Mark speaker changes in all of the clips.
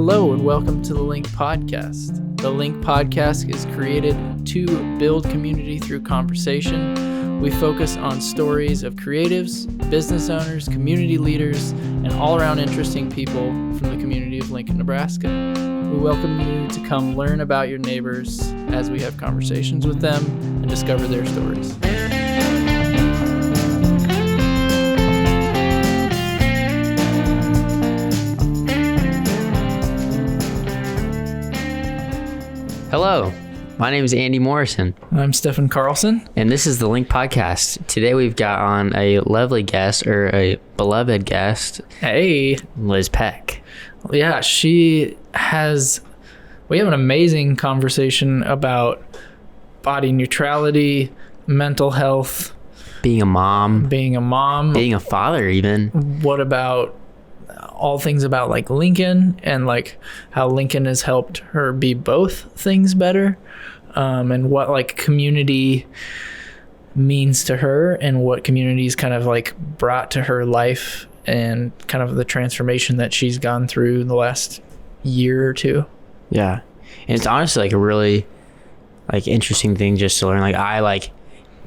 Speaker 1: Hello and welcome to the Link Podcast. The Link Podcast is created to build community through conversation. We focus on stories of creatives, business owners, community leaders, and all-around interesting people from the community of Lincoln, Nebraska. We welcome you to come learn about your neighbors as we have conversations with them and discover their stories.
Speaker 2: Hello, my name is Andy Morrison.
Speaker 1: I'm Stephen Carlson.
Speaker 2: And this is the Link Podcast. Today we've got on a lovely guest, or a beloved guest.
Speaker 1: Hey.
Speaker 2: Liz Peck.
Speaker 1: Yeah, we have an amazing conversation about body neutrality, mental health.
Speaker 2: Being a mom.
Speaker 1: Being
Speaker 2: a father even.
Speaker 1: What about all things about like Lincoln and like how Lincoln has helped her be both things better, and what like community means to her and what community's kind of like brought to her life and kind of the transformation that she's gone through in the last year or two.
Speaker 2: Yeah. And it's honestly like a really like interesting thing just to learn. Like I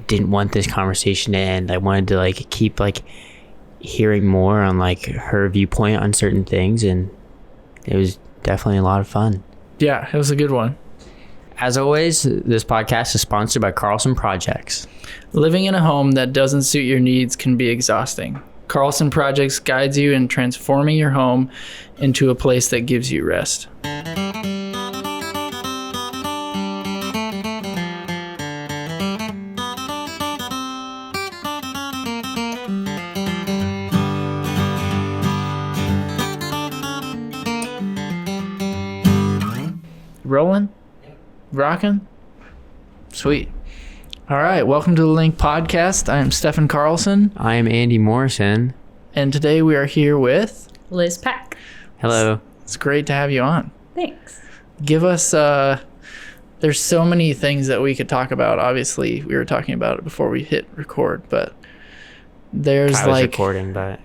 Speaker 2: didn't want this conversation to end. I wanted to like keep like hearing more on like her viewpoint on certain things, and it was definitely a lot of fun.
Speaker 1: Yeah, it was a good one.
Speaker 2: As always, this podcast is sponsored by Carlson Projects.
Speaker 1: Living in a home that doesn't suit your needs can be exhausting. Carlson Projects guides you in transforming your home into a place that gives you rest. Rolling? Rocking? Sweet. All right, welcome to the Link Podcast. I am Stephen Carlson.
Speaker 2: I am Andy Morrison.
Speaker 1: And today we are here with
Speaker 3: Liz Peck.
Speaker 2: Hello.
Speaker 1: It's great to have you on.
Speaker 3: Thanks.
Speaker 1: Give us, there's so many things that we could talk about. Obviously, we were talking about it before we hit record, but there's
Speaker 2: Kai was recording, but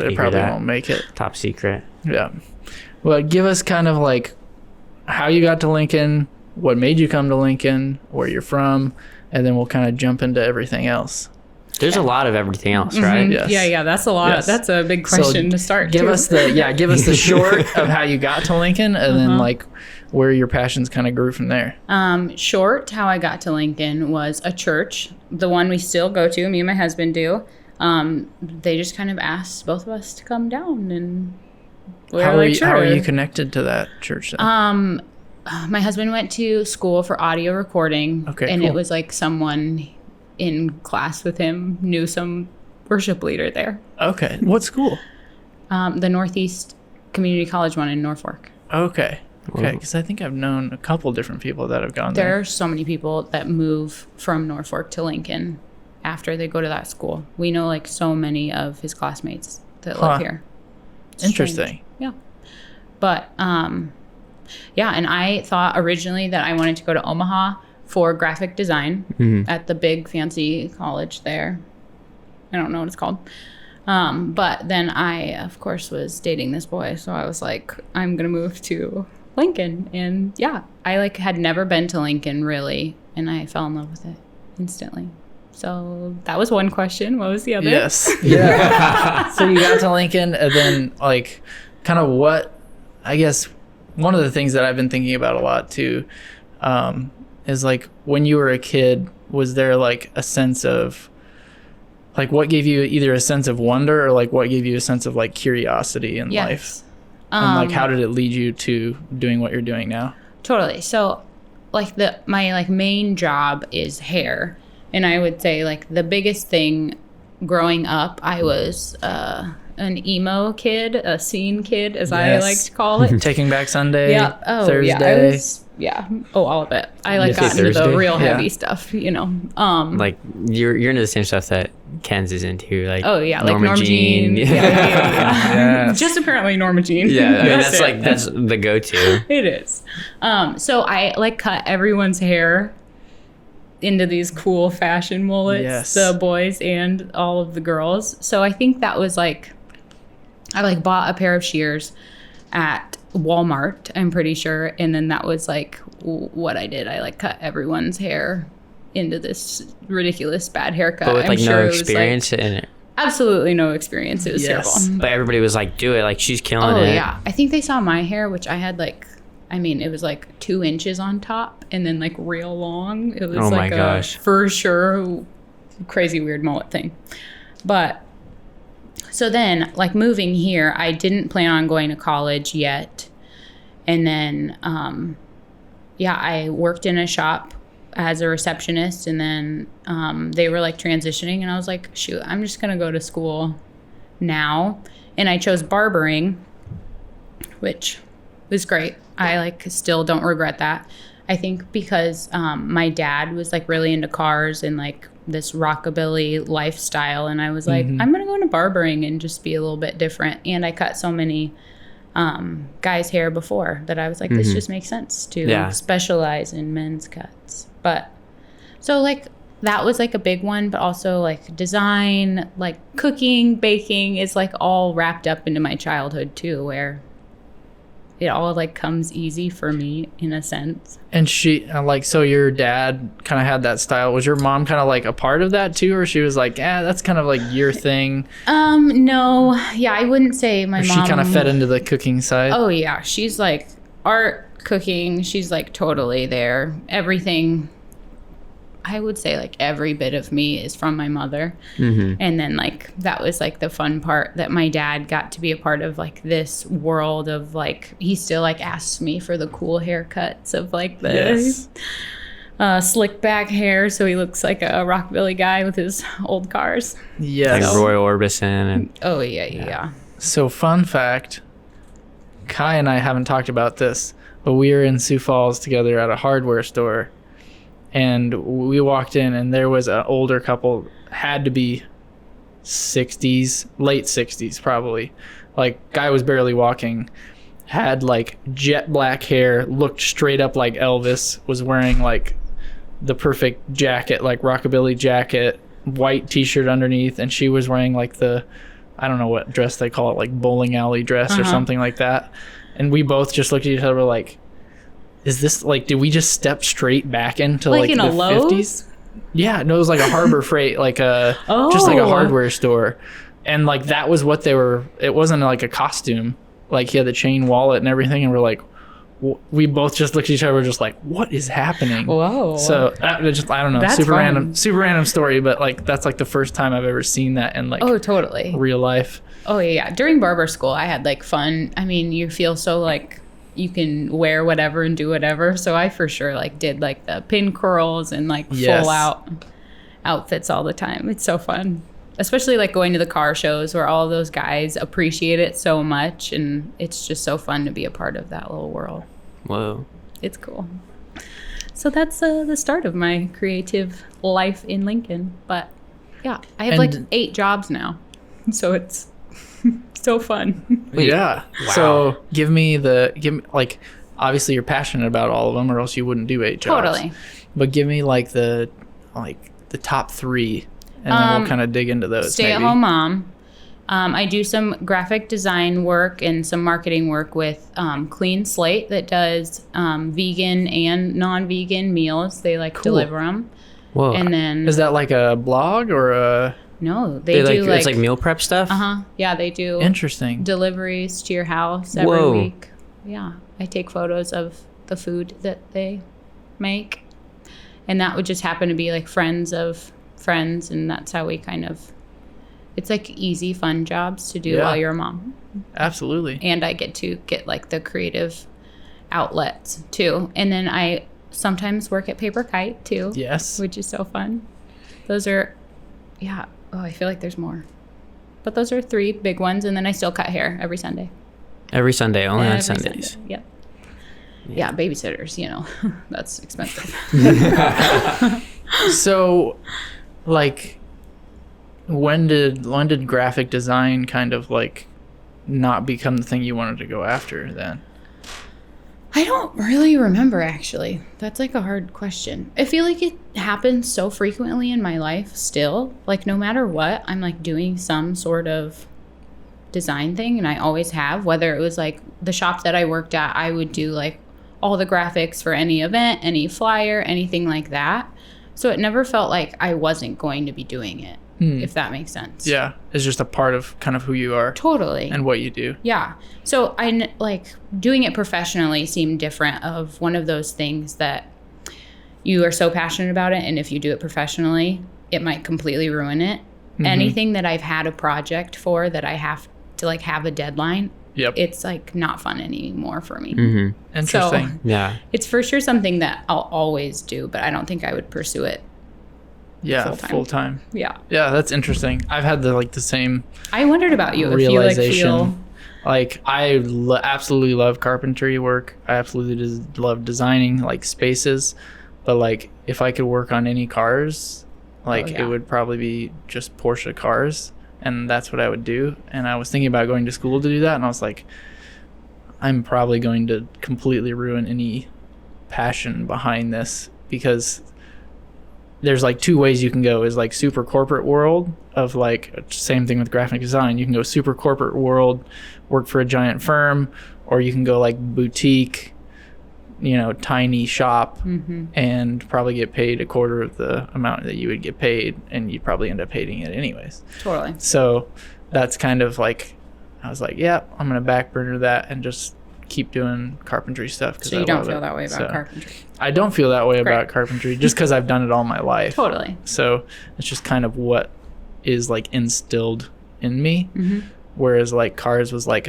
Speaker 1: it probably won't make it.
Speaker 2: Top secret.
Speaker 1: Yeah. Well, give us kind of like how you got to Lincoln, what made you come to Lincoln, where you're from, and then we'll kind of jump into everything else.
Speaker 2: There's a lot of everything else, right?
Speaker 3: Mm-hmm.
Speaker 1: Yes.
Speaker 3: Yeah, that's a lot.
Speaker 1: Yes.
Speaker 3: That's a big question to start.
Speaker 1: Give us the short of how you got to Lincoln, and then like where your passions kind of grew from there.
Speaker 3: Short, how I got to Lincoln was a church, the one we still go to, me and my husband do. They just kind of asked both of us to come down, and
Speaker 1: How are you connected to that church then?
Speaker 3: My husband went to school for audio recording, and
Speaker 1: cool.
Speaker 3: It was like someone in class with him knew some worship leader there.
Speaker 1: Okay. What school?
Speaker 3: The Northeast Community College one in Norfolk.
Speaker 1: Okay, because I think I've known a couple different people that have gone there.
Speaker 3: There are so many people that move from Norfolk to Lincoln after they go to that school. We know like so many of his classmates that live here.
Speaker 1: Interesting.
Speaker 3: Yeah. But, yeah, and I thought originally that I wanted to go to Omaha for graphic design at the big fancy college there. I don't know what it's called. But then I, of course, was dating this boy. So I was like, I'm going to move to Lincoln. And yeah, I like had never been to Lincoln really. And I fell in love with it instantly. So that was one question. What was the other?
Speaker 1: Yes. Yeah. So you got to Lincoln, and then like kind of what, I guess one of the things that I've been thinking about a lot too, is like when you were a kid, was there like a sense of like what gave you either a sense of wonder or like what gave you a sense of like curiosity in life? And like how did it lead you to doing what you're doing now? Totally.
Speaker 3: So like my like main job is hair. And I would say like the biggest thing growing up, I was an emo kid, a scene kid, as I like to call it.
Speaker 1: Taking Back Sunday,
Speaker 3: yeah. Oh,
Speaker 1: Thursday.
Speaker 3: Yeah. Oh, all of it. I like got into the real heavy stuff, you know.
Speaker 2: Like you're into the same stuff that Ken's is into, like
Speaker 3: Norma Jean. Yeah. Yes. Just apparently Norma Jean.
Speaker 2: Yeah, I mean that's the go-to.
Speaker 3: It is. So I like cut everyone's hair into these cool fashion mullets, the boys and all of the girls. So I think that was like, I like bought a pair of shears at Walmart, I'm pretty sure. And then that was like what I did. I like cut everyone's hair into this ridiculous bad haircut.
Speaker 2: But with like
Speaker 3: I'm
Speaker 2: no
Speaker 3: sure it was,
Speaker 2: experience
Speaker 3: like,
Speaker 2: in it.
Speaker 3: absolutely no experience. It was
Speaker 1: Yes.
Speaker 3: terrible.
Speaker 2: But everybody was like, do it. Like, she's killing
Speaker 3: Oh
Speaker 2: it.
Speaker 3: yeah. I think they saw my hair, which I had like, I mean, it was like 2 inches on top and then like real long. It was
Speaker 2: Oh my
Speaker 3: like
Speaker 2: gosh.
Speaker 3: a for sure crazy weird mullet thing. But so then like moving here, I didn't plan on going to college yet. And then, I worked in a shop as a receptionist, and then they were like transitioning, and I was like, shoot, I'm just gonna go to school now. And I chose barbering, which was great. I like still don't regret that. I think because my dad was like really into cars and like this rockabilly lifestyle, and I was like, I'm gonna go into barbering and just be a little bit different. And I cut so many guys' hair before that I was like, this just makes sense to specialize in men's cuts. But so like that was like a big one, but also like design, like cooking, baking is like all wrapped up into my childhood too, where it all like comes easy for me in a sense.
Speaker 1: And she like, so your dad kind of had that style. Was your mom kind of like a part of that too, or she was like, that's kind of like your thing?
Speaker 3: No, yeah, I wouldn't say my
Speaker 1: Or
Speaker 3: mom.
Speaker 1: she kind of fed into the cooking side.
Speaker 3: Oh yeah, she's like art, cooking. She's like totally there. Everything. I would say like every bit of me is from my mother. And then like that was like the fun part, that my dad got to be a part of like this world of like, he still like asks me for the cool haircuts of like the slick back hair, so he looks like a rockabilly guy with his old cars.
Speaker 1: Yes.
Speaker 2: Like Roy Orbison. And
Speaker 3: Oh yeah.
Speaker 1: So fun fact, Kai and I haven't talked about this, but we were in Sioux Falls together at a hardware store, and we walked in, and there was an older couple, had to be 60s, late 60s probably. Like, guy was barely walking, had like jet black hair, looked straight up like Elvis, was wearing like the perfect jacket, like rockabilly jacket, white t-shirt underneath, and she was wearing like the, I don't know what dress they call it, like bowling alley dress or something like that. And we both just looked at each other like, is this like, did we just step straight back into like
Speaker 3: in
Speaker 1: the
Speaker 3: a Lowe's?
Speaker 1: 50s? Yeah, no, it was like a Harbor Freight, like a just like a hardware store. And like that was what they were, it wasn't like a costume. Like he had the chain wallet and everything, and we're like, we both just looked at each other, just like, what is happening?
Speaker 3: Whoa.
Speaker 1: So just, I don't know,
Speaker 3: That's
Speaker 1: super
Speaker 3: fun.
Speaker 1: super random story, but like that's like the first time I've ever seen that in like
Speaker 3: Oh, totally.
Speaker 1: real life.
Speaker 3: Oh yeah. During barber school, I had like fun. I mean, you feel so like you can wear whatever and do whatever. So I for sure like did like the pin curls and like full out outfits all the time. It's so fun. Especially like going to the car shows where all of those guys appreciate it so much, and it's just so fun to be a part of that little world.
Speaker 2: whoa.
Speaker 3: It's cool. So that's the start of my creative life in Lincoln. But yeah, I have
Speaker 1: And-
Speaker 3: like 8 jobs now. So it's so fun.
Speaker 2: Wait,
Speaker 1: Yeah.
Speaker 2: wow.
Speaker 1: So give me like, obviously you're passionate about all of them, or else you wouldn't do 8 jobs.
Speaker 3: Totally.
Speaker 1: But give me like the top 3, and then we'll kind of dig into those.
Speaker 3: Stay-at-home mom. I do some graphic design work and some marketing work with Clean Slate that does vegan and non-vegan meals. They like deliver them.
Speaker 2: Whoa.
Speaker 3: And then
Speaker 1: Is that like a blog or a?
Speaker 3: no, they do
Speaker 2: like, it's like meal prep stuff?
Speaker 3: yeah, they do
Speaker 1: Interesting.
Speaker 3: deliveries to your house every
Speaker 2: Whoa.
Speaker 3: week. Yeah, I take photos of the food that they make, and that would just happen to be like friends of friends, and that's how we kind of. It's like easy, fun jobs to do while you're a mom.
Speaker 1: Absolutely.
Speaker 3: And I get to get like the creative outlets too. And then I sometimes work at Paper Kite too.
Speaker 1: Yes.
Speaker 3: Which is so fun. Those are, yeah. Oh, I feel like there's more. But those are 3 big ones. And then I still cut hair every Sunday.
Speaker 2: Every Sunday, only on
Speaker 3: Every
Speaker 2: Sundays.
Speaker 3: Sunday. Yep. Yeah, babysitters, you know, that's expensive.
Speaker 1: So, like, when did graphic design kind of like not become the thing you wanted to go after then?
Speaker 3: I don't really remember, actually. That's like a hard question. I feel like it happens so frequently in my life still. Like no matter what, I'm like doing some sort of design thing, and I always have. Whether it was like the shop that I worked at, I would do like all the graphics for any event, any flyer, anything like that. So it never felt like I wasn't going to be doing it, if that makes sense.
Speaker 1: Yeah, it's just a part of kind of who you are.
Speaker 3: Totally.
Speaker 1: And what you do.
Speaker 3: Yeah. So like doing it professionally seemed different, of one of those things that you are so passionate about it, and if you do it professionally, it might completely ruin it. Anything that I've had a project for that I have to like have a deadline, it's like not fun anymore for me.
Speaker 1: Interesting.
Speaker 3: So,
Speaker 2: Yeah.
Speaker 3: it's for sure something that I'll always do, but I don't think I would pursue it.
Speaker 1: Yeah, full time.
Speaker 3: Yeah.
Speaker 1: Yeah, that's interesting. I've had the same
Speaker 3: I wondered about you
Speaker 1: realization.
Speaker 3: if you like feel
Speaker 1: Like I absolutely love carpentry work. I absolutely love designing like spaces, but like if I could work on any cars, like it would probably be just Porsche cars, and that's what I would do. And I was thinking about going to school to do that, and I was like, I'm probably going to completely ruin any passion behind this, because there's like two ways you can go. Is like super corporate world of like, same thing with graphic design. You can go super corporate world, work for a giant firm, or you can go like boutique, tiny shop, and probably get paid a quarter of the amount that you would get paid, and you'd probably end up hating it anyways.
Speaker 3: Totally.
Speaker 1: So that's kind of like, I was like, yeah, I'm going to back burner that and just keep doing carpentry stuff.
Speaker 3: So you don't feel that way about carpentry?
Speaker 1: I don't feel that way about carpentry just because I've done it all my life.
Speaker 3: Totally.
Speaker 1: So it's just kind of what is like instilled in me. Whereas like cars was like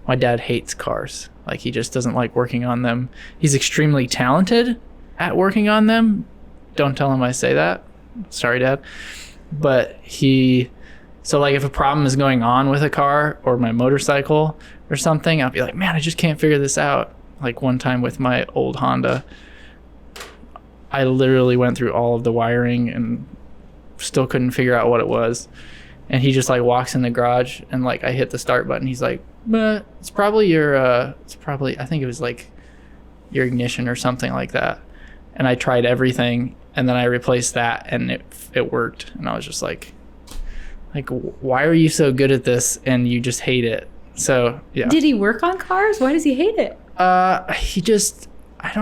Speaker 1: my dad hates cars. Like he just doesn't like working on them. He's extremely talented at working on them. Don't tell him I say that. Sorry, Dad. But so like if a problem is going on with a car or my motorcycle or something, I'll be like, man, I just can't figure this out. Like one time with my old Honda, I literally went through all of the wiring and still couldn't figure out what it was. And he just like walks in the garage, and like I hit the start button. He's like, it's probably I think it was like your ignition or something like that. And I tried everything, and then I replaced that, and it worked. And I was just like, why are you so good at this and you just hate it? So yeah.
Speaker 3: Did he work on cars? Why does he hate it?
Speaker 1: He just, I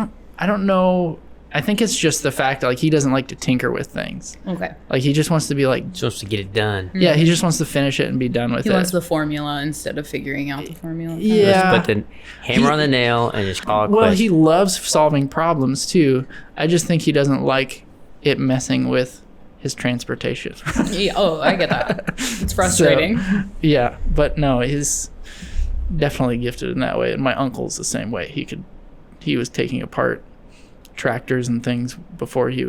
Speaker 1: don't know. I think it's just the fact that like he doesn't like to tinker with things.
Speaker 3: Okay.
Speaker 1: Like he just wants to be like,
Speaker 2: Supposed to get it done.
Speaker 1: yeah, he just wants to finish it and be done with it.
Speaker 3: He wants the formula instead of figuring out the formula.
Speaker 1: Yeah.
Speaker 2: Just put the hammer on the nail and just call it
Speaker 1: Well,
Speaker 2: quits.
Speaker 1: he loves solving problems too. I just think he doesn't like it messing with his transportation.
Speaker 3: Yeah, oh, I get that. It's frustrating.
Speaker 1: So, yeah, but no, he's definitely gifted in that way. And my uncle's the same way. He was taking apart tractors and things before he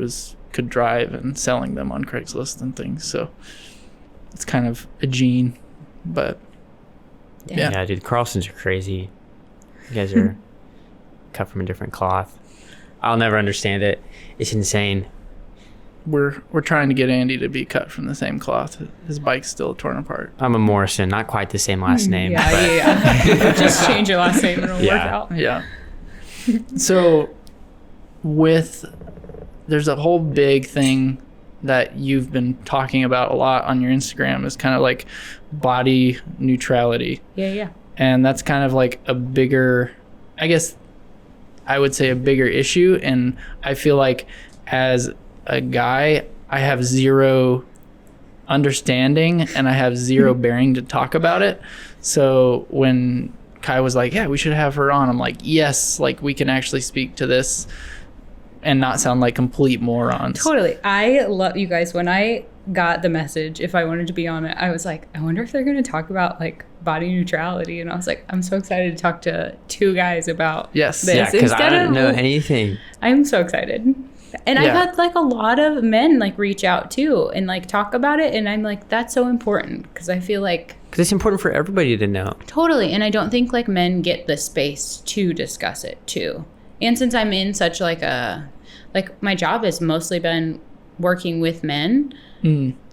Speaker 1: could drive and selling them on Craigslist and things. So it's kind of a gene, but
Speaker 2: yeah, dude, Carlsons are crazy. You guys are cut from a different cloth. I'll never understand it. It's insane.
Speaker 1: we're trying to get Andy to be cut from the same cloth. His bike's still torn apart.
Speaker 2: I'm a Morrison, not quite the same last name.
Speaker 3: Yeah. Just change your last name and it'll work out.
Speaker 1: Yeah. So there's a whole big thing that you've been talking about a lot on your Instagram is kind of like body neutrality.
Speaker 3: Yeah.
Speaker 1: And that's kind of like a bigger, I guess I would say a bigger issue. And I feel like as a guy, I have zero understanding and I have zero bearing to talk about it. So when Kai was like, yeah, we should have her on, I'm like, yes, like we can actually speak to this and not sound like complete morons.
Speaker 3: Totally. I love you guys. When I got the message, if I wanted to be on it, I was like, I wonder if they're going to talk about like body neutrality. And I was like, I'm so excited to talk to two guys about this.
Speaker 2: Yeah, because I don't know anything.
Speaker 3: I'm so excited. And I've had like a lot of men like reach out too and like talk about it. And I'm like, that's so important because I feel like.
Speaker 2: Because it's important for everybody to know.
Speaker 3: Totally. And I don't think like men get the space to discuss it too. And since I'm in such like my job has mostly been working with men.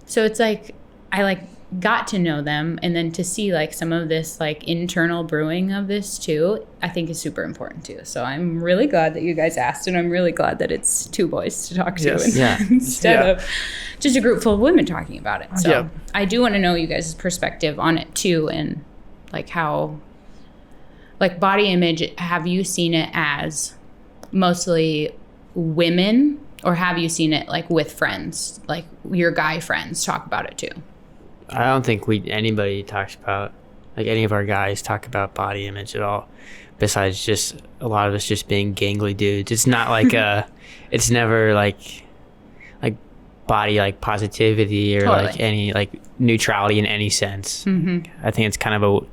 Speaker 3: So it's like, I like got to know them. And then to see like some of this like internal brewing of this too, I think is super important too. So I'm really glad that you guys asked, and I'm really glad that it's two boys to talk to instead of just a group full of women talking about it. So I do want to know you guys' perspective on it too. And like how, like body image, have you seen it as mostly women, or have you seen it like with friends, like your guy friends talk about it too?
Speaker 2: I don't think anybody talks about, like any of our guys talk about body image at all, besides just a lot of us just being gangly dudes. It's not like it's never like body like positivity or
Speaker 3: Totally.
Speaker 2: like any like neutrality in any sense. I think it's kind of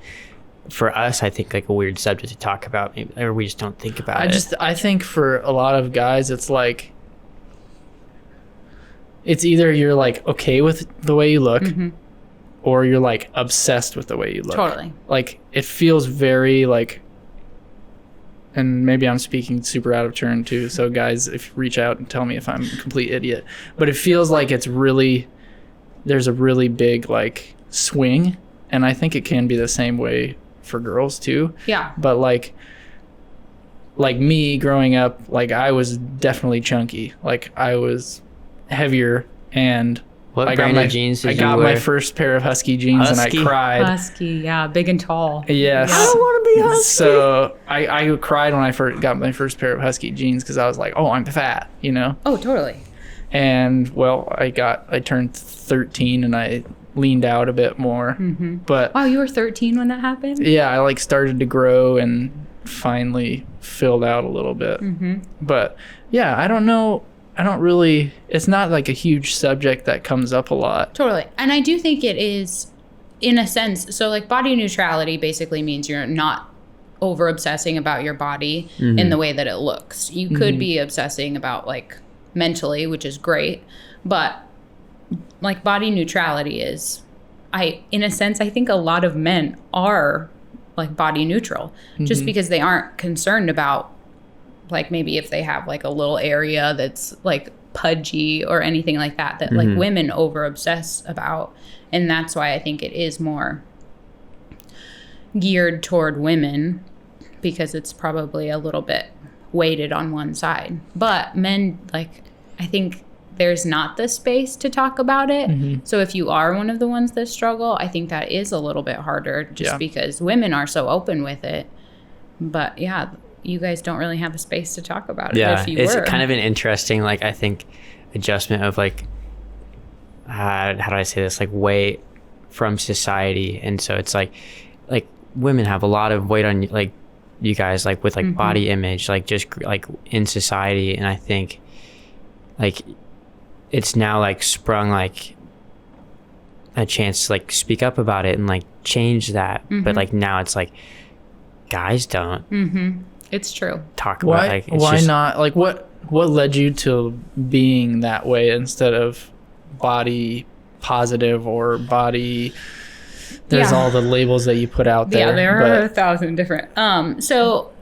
Speaker 2: for us, I think like a weird subject to talk about, maybe, or we just don't think about it.
Speaker 1: I think for a lot of guys, it's like, it's either you're like okay with the way you look, or you're like obsessed with the way you look.
Speaker 3: Totally.
Speaker 1: Like it feels very like, and maybe I'm speaking super out of turn too. So guys, if you reach out and tell me if I'm a complete idiot, but it feels like there's a really big like swing, and I think it can be the same way for girls too.
Speaker 3: Yeah.
Speaker 1: But like me growing up, like I was definitely chunky. Like I was heavier, and
Speaker 2: What brand of jeans did you wear?
Speaker 1: I got my first pair of Husky jeans,
Speaker 2: Husky?
Speaker 1: and I cried.
Speaker 3: Husky, yeah, big and tall.
Speaker 1: Yes.
Speaker 2: I don't want to be husky.
Speaker 1: So I cried when I first got my first pair of Husky jeans, because I was like, oh, I'm fat, you know?
Speaker 3: Oh, totally.
Speaker 1: And well, I turned 13 and I leaned out a bit more. But
Speaker 3: Wow, you were 13 when that happened?
Speaker 1: yeah, I like started to grow and finally filled out a little bit. But yeah, I don't know. I don't really, it's not like a huge subject that comes up a lot.
Speaker 3: Totally. And I do think it is, in a sense, so like body neutrality basically means you're not over obsessing about your body in the way that it looks. You could be obsessing about like mentally, which is great, but like body neutrality is, in a sense, I think a lot of men are like body neutral just because they aren't concerned about like maybe if they have like a little area that's like pudgy or anything like that like women over obsess about. And that's why I think it is more geared toward women, because it's probably a little bit weighted on one side. But men, like, I think there's not the space to talk about it. So if you are one of the ones that struggle, I think that is a little bit harder just because women are so open with it. But yeah, you guys don't really have a space to talk about it.
Speaker 2: Yeah,
Speaker 3: if you
Speaker 2: it's
Speaker 3: were.
Speaker 2: kind of an interesting, like, I think, adjustment of like, how do I say this, like weight from society. And so it's like women have a lot of weight on like you guys, like with like body image, like just like in society. And I think like it's now like sprung like a chance to like speak up about it and like change that. But like now it's like guys don't
Speaker 3: It's true.
Speaker 2: talk about like it's
Speaker 1: why
Speaker 2: just,
Speaker 1: not? Like what led you to being that way instead of body positive or body? There's all the labels that you put out there.
Speaker 3: Yeah, there are 1,000 different. So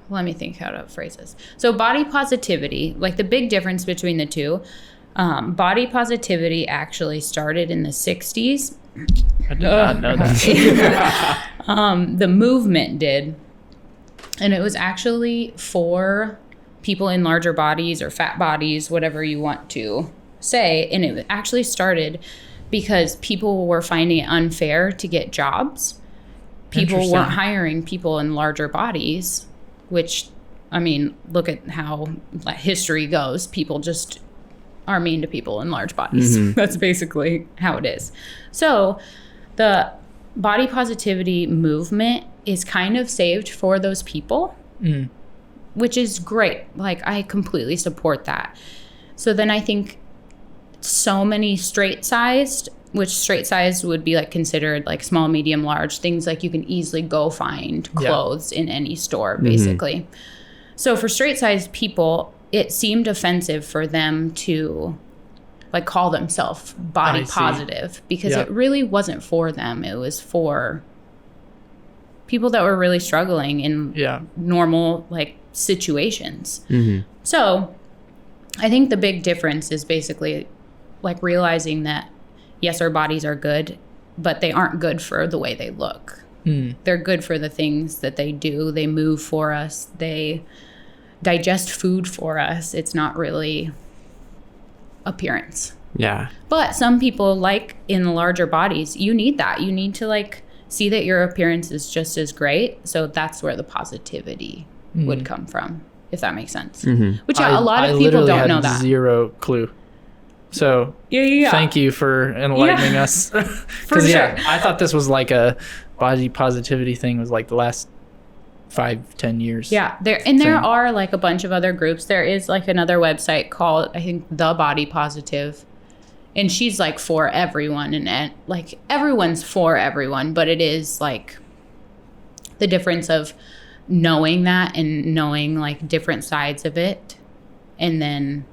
Speaker 3: let me think how to phrase this. So body positivity, like the big difference between the two, body positivity actually started in the 60s.
Speaker 1: I did not know that.
Speaker 3: The movement did. And it was actually for people in larger bodies or fat bodies, whatever you want to say. And it actually started because people were finding it unfair to get jobs. People weren't hiring people in larger bodies, which, I mean, look at how history goes. People just are mean to people in large bodies. That's basically how it is. So the body positivity movement is kind of saved for those people, which is great. Like, I completely support that. So then I think so many straight-sized, which straight-sized would be like considered like small, medium, large, things like you can easily go find clothes in any store, basically. So for straight-sized people, it seemed offensive for them to like call themselves body positive, because it really wasn't for them. It was for people that were really struggling in normal like situations. So I think the big difference is basically like realizing that yes, our bodies are good, but they aren't good for the way they look. They're good for the things that they do. They move for us. They digest food for us. It's not really appearance.
Speaker 2: Yeah.
Speaker 3: But some people, like in the larger bodies, you need that. You need to like see that your appearance is just as great. So that's where the positivity would come from, if that makes sense. Which a lot of people don't know that.
Speaker 1: Zero clue. So thank you for enlightening us.
Speaker 3: For sure.
Speaker 1: I thought this was like a body positivity thing was like the last 5-10 years.
Speaker 3: Yeah, there are like a bunch of other groups. There is like another website called, I think, The Body Positive, and she's like for everyone, and like everyone's for everyone, but it is like the difference of knowing that and knowing like different sides of it, and then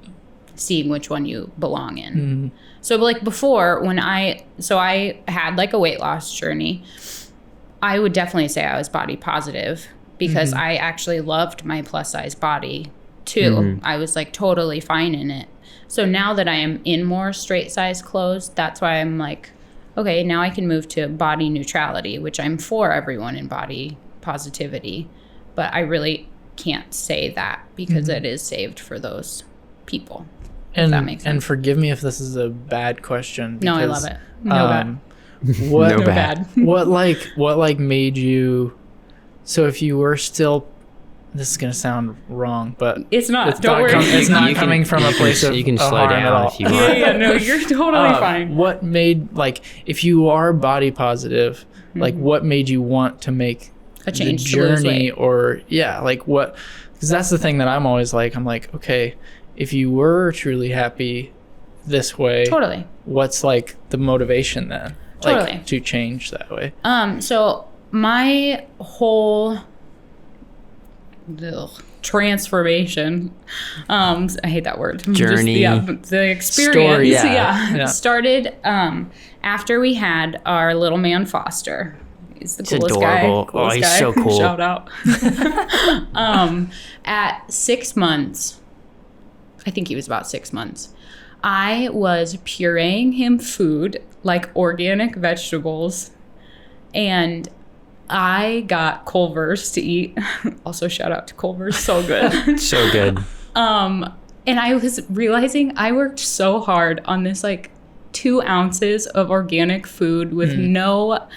Speaker 3: seeing which one you belong in. So like before, when I had like a weight loss journey, I would definitely say I was body positive because I actually loved my plus size body too. I was like totally fine in it. So now that I am in more straight size clothes, that's why I'm like, okay, now I can move to body neutrality, which I'm for everyone in body positivity. But I really can't say that because it is saved for those people. If that makes sense.
Speaker 1: And forgive me if this is a bad question.
Speaker 3: No, I love it. No bad.
Speaker 1: What,
Speaker 2: No bad.
Speaker 1: what made you, so if you were still, this is going to sound wrong, but
Speaker 3: It's not.
Speaker 1: it's
Speaker 3: Don't
Speaker 1: not,
Speaker 3: worry.
Speaker 1: it's not coming from a place of
Speaker 2: you can
Speaker 1: of
Speaker 2: slow
Speaker 1: harm at
Speaker 2: down
Speaker 1: all.
Speaker 2: if you want.
Speaker 3: No, you're totally fine.
Speaker 1: What made, like, if you are body positive, like, what made you want to make
Speaker 3: A change
Speaker 1: the
Speaker 3: to lose
Speaker 1: journey,
Speaker 3: weight.
Speaker 1: or like what? Because that's the thing that I'm always like, I'm like, okay, if you were truly happy this way,
Speaker 3: Totally.
Speaker 1: what's like the motivation then?
Speaker 3: Totally.
Speaker 1: Like, to change that way.
Speaker 3: So my whole transformation, I hate that word.
Speaker 2: Journey.
Speaker 3: The experience.
Speaker 1: Story,
Speaker 2: yeah.
Speaker 3: Started after we had our little man Foster. He's the coolest
Speaker 2: adorable.
Speaker 3: guy.
Speaker 2: Oh, he's so cool.
Speaker 3: Shout out. At 6 months, I think he was about 6 months, I was pureeing him food, like organic vegetables, and I got Culver's to eat. Also, shout out to Culver's, so good.
Speaker 2: So good.
Speaker 3: And I was realizing I worked so hard on this, like, 2 ounces of organic food with no,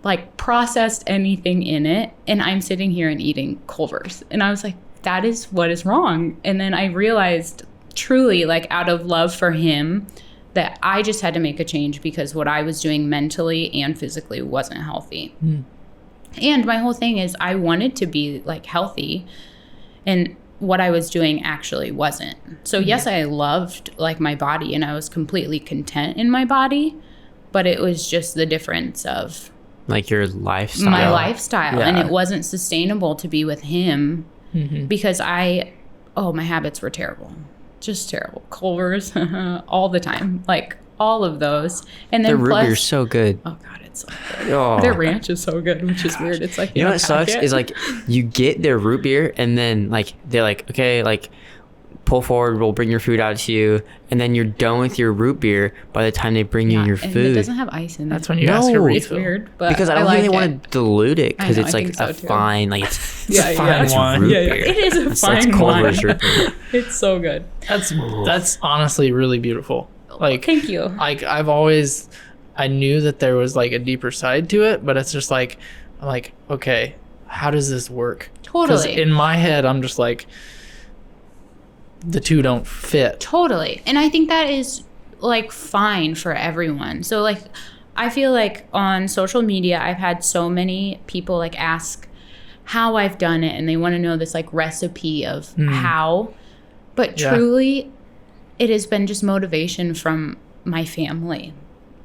Speaker 3: like, processed anything in it, and I'm sitting here and eating Culver's. And I was like, that is what is wrong. And then I realized, truly, like, out of love for him, that I just had to make a change because what I was doing mentally and physically wasn't healthy. And my whole thing is I wanted to be, like, healthy, and what I was doing actually wasn't. So yes, I loved, like, my body, and I was completely content in my body, but it was just the difference of
Speaker 2: Like your lifestyle.
Speaker 3: my lifestyle.
Speaker 1: Yeah.
Speaker 3: And it wasn't sustainable to be with him because my habits were terrible. Just terrible. Culver's all the time. Like, all of those. And then
Speaker 2: The root
Speaker 3: plus,
Speaker 2: beer's so good.
Speaker 3: oh God, it's so good.
Speaker 2: Oh.
Speaker 3: Their ranch is so good, which is weird. It's like,
Speaker 2: You know what sucks is, like, you get their root beer and then, like, they're like, okay, like, pull forward, we'll bring your food out to you, and then you're done with your root beer by the time they bring you your
Speaker 3: and
Speaker 2: food.
Speaker 3: it doesn't have ice in it.
Speaker 1: That's when you ask for
Speaker 2: No.
Speaker 1: refill.
Speaker 3: It's weird, but
Speaker 2: Because I don't
Speaker 3: like
Speaker 2: think they
Speaker 3: it.
Speaker 2: want to dilute it because
Speaker 3: I know,
Speaker 2: it's
Speaker 3: I
Speaker 2: like
Speaker 3: think so
Speaker 2: a
Speaker 3: too.
Speaker 2: fine, like, it's
Speaker 3: Yeah,
Speaker 2: a
Speaker 3: yeah.
Speaker 2: fine
Speaker 1: It's wine.
Speaker 2: root
Speaker 3: Yeah, yeah.
Speaker 2: beer.
Speaker 3: It is a
Speaker 2: That's
Speaker 3: fine
Speaker 2: Culver's
Speaker 3: wine.
Speaker 2: root beer.
Speaker 3: It's so good.
Speaker 1: That's honestly really beautiful. Like,
Speaker 3: Thank you.
Speaker 1: Like, I knew that there was like a deeper side to it, but it's just like, I'm like, okay, how does this work? 'Cause
Speaker 3: Totally.
Speaker 1: in my head, I'm just like, the two don't fit.
Speaker 3: Totally. And I think that is, like, fine for everyone. So, like, I feel like on social media, I've had so many people, like, ask how I've done it, and they want to know this, like, recipe of how. But
Speaker 1: Yeah.
Speaker 3: truly, it has been just motivation from my family.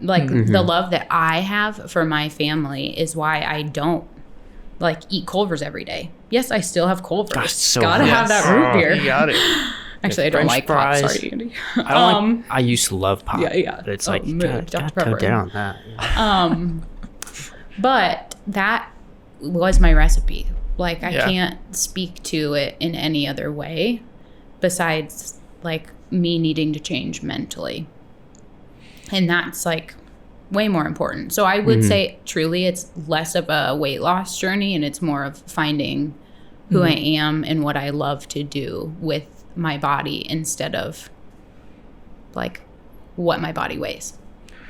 Speaker 3: Like, the love that I have for my family is why I don't, like, eat Culver's every day. Yes, I still have Culver's.
Speaker 2: Gosh, it's so
Speaker 3: Gotta
Speaker 2: good.
Speaker 3: have that root beer.
Speaker 1: You got it.
Speaker 3: Actually, I don't
Speaker 2: French
Speaker 3: like pop.
Speaker 2: fries.
Speaker 3: Sorry, Andy.
Speaker 2: I don't like, I used to love pop.
Speaker 3: Yeah.
Speaker 2: But it's
Speaker 3: Oh,
Speaker 2: like,
Speaker 3: mood,
Speaker 2: God,
Speaker 3: Dr.
Speaker 2: tone
Speaker 3: Pepper.
Speaker 2: down on that.
Speaker 3: But that was my recipe. Like, I
Speaker 1: Yeah.
Speaker 3: can't speak to it in any other way besides, like, me needing to change mentally. And that's, like, way more important. So I would say, truly, it's less of a weight loss journey, and it's more of finding who I am and what I love to do with my body instead of, like, what my body weighs.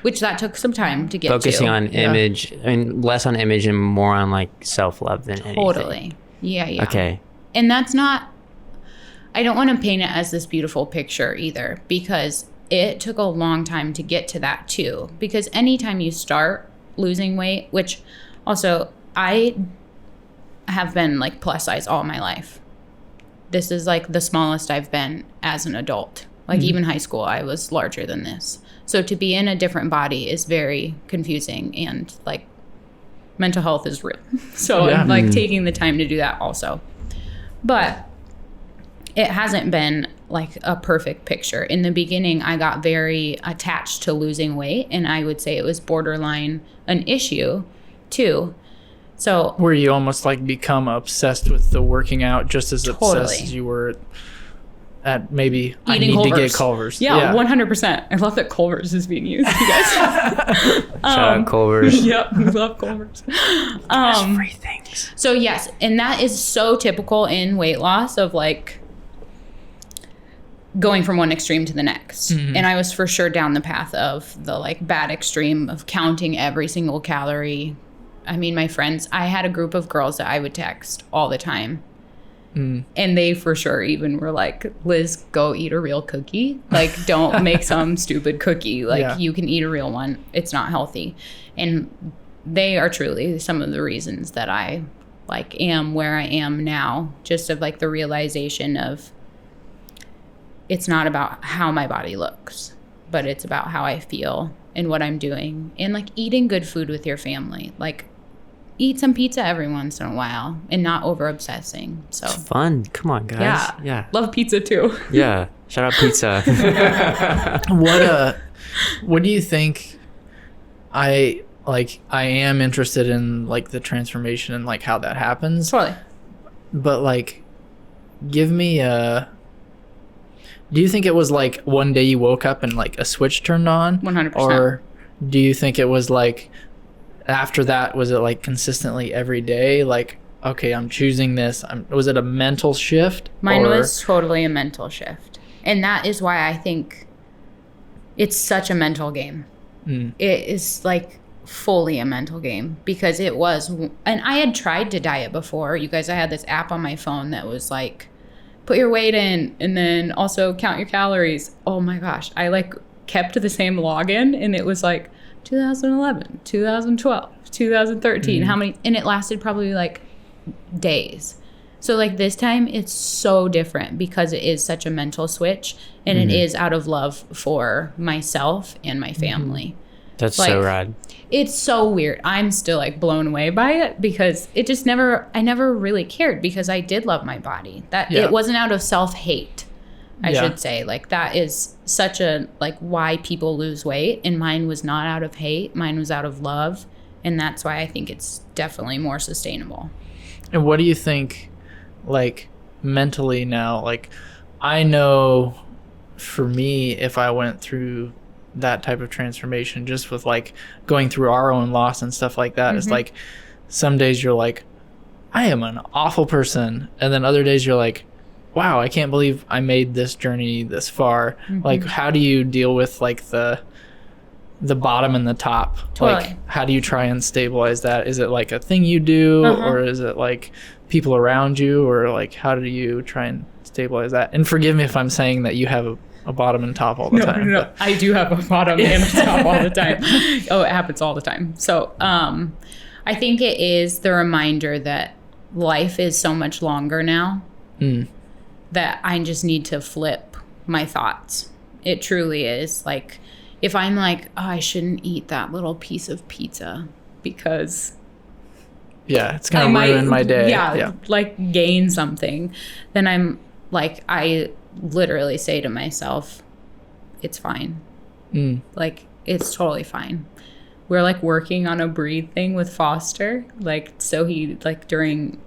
Speaker 3: which that took some time to get
Speaker 2: Focusing
Speaker 3: to.
Speaker 2: on image, and less on image and more on like self-love than anything.
Speaker 3: Totally. Yeah.
Speaker 2: Okay.
Speaker 3: And that's not, I don't want to paint it as this beautiful picture either, because it took a long time to get to that too. Because anytime you start losing weight, which also I have been like plus size all my life. This is like the smallest I've been as an adult. Like even high school, I was larger than this. So to be in a different body is very confusing, and like mental health is real. So I'm like taking the time to do that also. But it hasn't been like a perfect picture. In the beginning, I got very attached to losing weight, and I would say it was borderline an issue too. So
Speaker 1: where you almost like become obsessed with the working out, just as obsessed as you were at maybe I need to get Culver's.
Speaker 3: Yeah, 100%. I love that Culver's is being used, you guys.
Speaker 2: Shout out Culver's.
Speaker 3: Yep, we love Culver's.
Speaker 2: Free things.
Speaker 3: So yes, and that is so typical in weight loss of like going from one extreme to the next. And I was for sure down the path of the like bad extreme of counting every single calorie. I mean, my friends, I had a group of girls that I would text all the time. And they for sure even were like, Liz, go eat a real cookie. Like, don't make some stupid cookie. Like, you can eat a real one. It's not healthy. And they are truly some of the reasons that I like am where I am now. Just of like the realization of it's not about how my body looks, but it's about how I feel and what I'm doing. And like eating good food with your family. Like, eat some pizza every once in a while and not over obsessing. So
Speaker 2: it's fun. Come on, guys. Yeah.
Speaker 3: Love pizza too.
Speaker 2: Yeah. Shout out pizza.
Speaker 1: What do you think? I am interested in like the transformation and like how that happens.
Speaker 3: Totally.
Speaker 1: But like, give me a. Do you think it was like one day you woke up and like a switch turned on?
Speaker 3: 100%.
Speaker 1: Or do you think it was like after that, was it like consistently every day? Like, okay, I'm choosing this. Was it a mental shift?
Speaker 3: Mine was totally a mental shift. And that is why I think it's such a mental game. It is like fully a mental game because it was, and I had tried to diet before. You guys, I had this app on my phone that was like, put your weight in and then also count your calories. Oh my gosh. I like kept the same login and it was like 2011, 2012, 2013, how many, and it lasted probably like days. So like this time it's so different because it is such a mental switch and it is out of love for myself and my family.
Speaker 2: That's
Speaker 3: like,
Speaker 2: so rad.
Speaker 3: It's so weird. I'm still like blown away by it because it just I never really cared because I did love my body. It wasn't out of self-hate, I should say. Like that is such a, like why people lose weight, and mine was not out of hate. Mine was out of love. And that's why I think it's definitely more sustainable.
Speaker 1: And what do you think, like mentally now? Like I know for me, if I went through that type of transformation, just with like going through our own loss and stuff like that, it's like some days you're like, I am an awful person. And then other days you're like, wow, I can't believe I made this journey this far. Like, how do you deal with like the bottom and the top?
Speaker 3: Totally.
Speaker 1: Like, how do you try and stabilize that? Is it like a thing you do or is it like people around you, or like how do you try and stabilize that? And forgive me if I'm saying that you have a bottom and top all the time.
Speaker 3: No, I do have a bottom and a top all the time. Oh, it happens all the time. So I think it is the reminder that life is so much longer now that I just need to flip my thoughts. It truly is. Like if I'm like, oh, I shouldn't eat that little piece of pizza because
Speaker 1: it's going to ruin my day.
Speaker 3: Like gain something. Then I'm like, I literally say to myself, it's fine. Like it's totally fine. We're like working on a breathe thing with Foster, like so he like during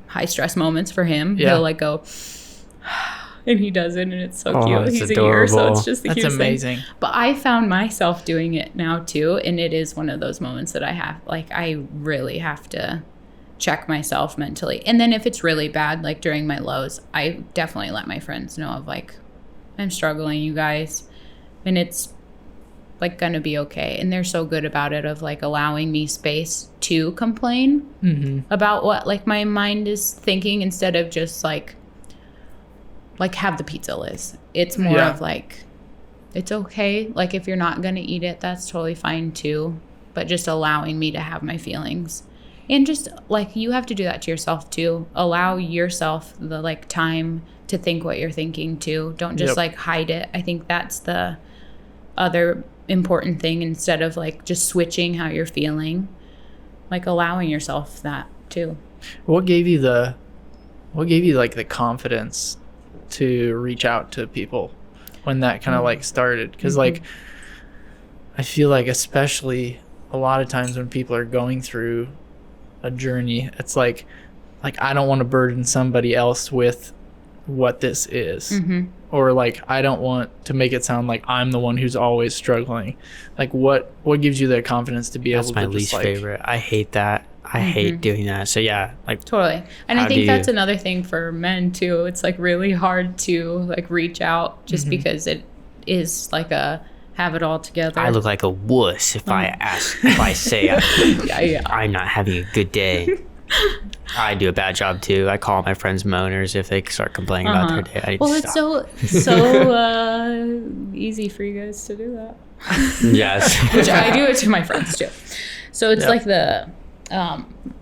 Speaker 3: high stress moments for him he'll like go and he does it and it's so cute. He's
Speaker 2: adorable.
Speaker 3: A year, so it's just the
Speaker 1: That's
Speaker 3: cutest
Speaker 1: amazing
Speaker 3: thing. But I found myself doing it now too, and it is one of those moments that I have like I really have to check myself mentally. And then if it's really bad, like during my lows, I definitely let my friends know of like, I'm struggling, you guys. And it's like gonna be okay. And they're so good about it, of like allowing me space to complain about what like my mind is thinking, instead of just like have the pizza, Liz. It's more of like, it's okay. Like if you're not gonna eat it, that's totally fine too. But just allowing me to have my feelings. And just like, you have to do that to yourself too. Allow yourself the like time to think what you're thinking too. Don't just like hide it. I think that's the other important thing, instead of like just switching how you're feeling, like allowing yourself that too.
Speaker 1: What gave you like the confidence to reach out to people when that kind of like started? Because like, I feel like especially a lot of times when people are going through a journey, it's like I don't want to burden somebody else with what this is, or like I don't want to make it sound like I'm the one who's always struggling. Like what gives you the confidence to be able to? That's my least
Speaker 2: favorite. I hate that. I hate doing that. So yeah, like
Speaker 3: totally. And I think that's another thing for men too. It's like really hard to like reach out, just because it is like a have it all together.
Speaker 2: I look like a wuss if I say I'm not having a good day. I do a bad job too. I call my friends moaners if they start complaining about their day.
Speaker 3: It's so easy for you guys to do that.
Speaker 2: Yes.
Speaker 3: Which I do it to my friends too. So it's like the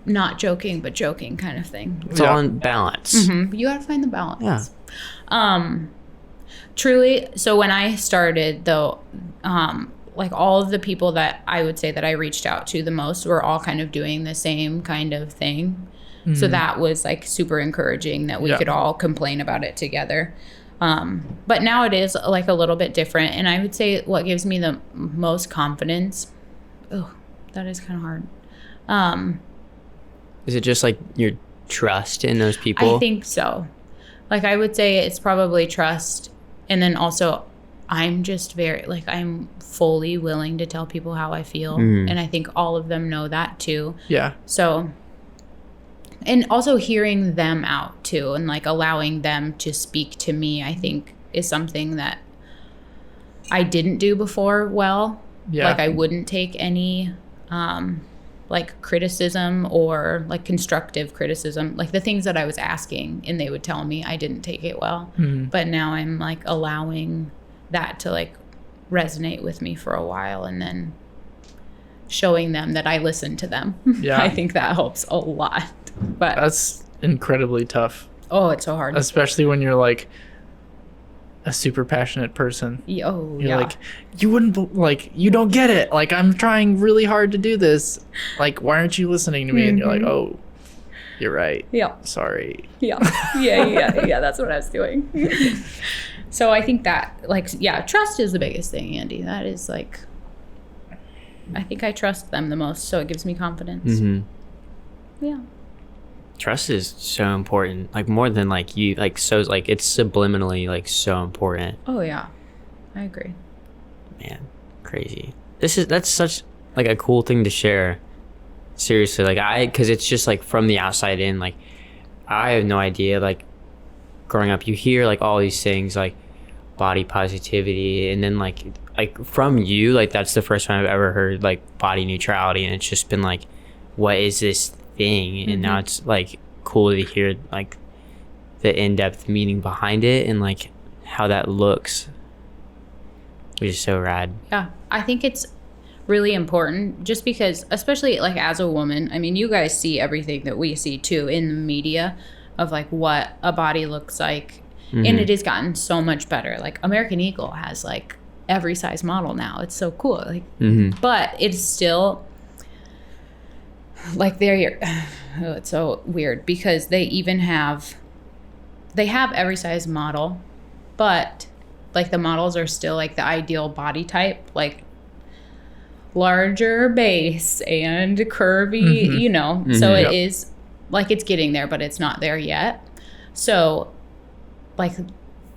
Speaker 3: not joking but joking kind of thing.
Speaker 2: It's all in balance.
Speaker 3: You gotta find the balance. Yeah. Truly. So when I started though, like all of the people that I would say that I reached out to the most were all kind of doing the same kind of thing. So that was like super encouraging that we could all complain about it together. But now it is like a little bit different. And I would say what gives me the most confidence, that is kind of hard.
Speaker 2: Is it just like your trust in those people?
Speaker 3: I think so. Like I would say it's probably trust. And then also I'm just very, like, I'm fully willing to tell people how I feel. And I think all of them know that too.
Speaker 1: Yeah.
Speaker 3: So, and also hearing them out too, and like allowing them to speak to me, I think is something that I didn't do before well. Yeah. Like I wouldn't take any like criticism or like constructive criticism, like the things that I was asking and they would tell me, I didn't take it well. But now I'm like allowing that to like resonate with me for a while, and then showing them that I listen to them. Yeah. I think that helps a lot. But
Speaker 1: that's incredibly tough.
Speaker 3: Oh, it's so hard.
Speaker 1: Especially when you're like a super passionate person.
Speaker 3: You're
Speaker 1: like, you wouldn't, like, you don't get it. Like, I'm trying really hard to do this. Like, why aren't you listening to me? And you're like, oh, you're right.
Speaker 3: Yeah.
Speaker 1: Sorry.
Speaker 3: Yeah. That's what I was doing. So I think that, like, trust is the biggest thing, Andy. That is like, I think I trust them the most, so it gives me confidence. Yeah.
Speaker 2: Trust is so important, like more than like you, like, so like it's subliminally like so important.
Speaker 3: Oh yeah, I agree.
Speaker 2: Man, crazy. That's such like a cool thing to share. Seriously, like because it's just like from the outside in, like I have no idea. Like growing up, you hear like all these things like body positivity, and then like from you, like that's the first time I've ever heard like body neutrality, and it's just been like, what is this thing? And now it's like cool to hear like the in-depth meaning behind it and like how that looks, which is so rad.
Speaker 3: Yeah, I think it's really important, just because, especially like as a woman, I mean, you guys see everything that we see too in the media of like what a body looks like, and it has gotten so much better. Like American Eagle has like every size model now. It's so cool. Like but it's still like it's so weird because they have every size model, but like the models are still like the ideal body type, like larger base and curvy, you know. So it is like it's getting there, but it's not there yet. So like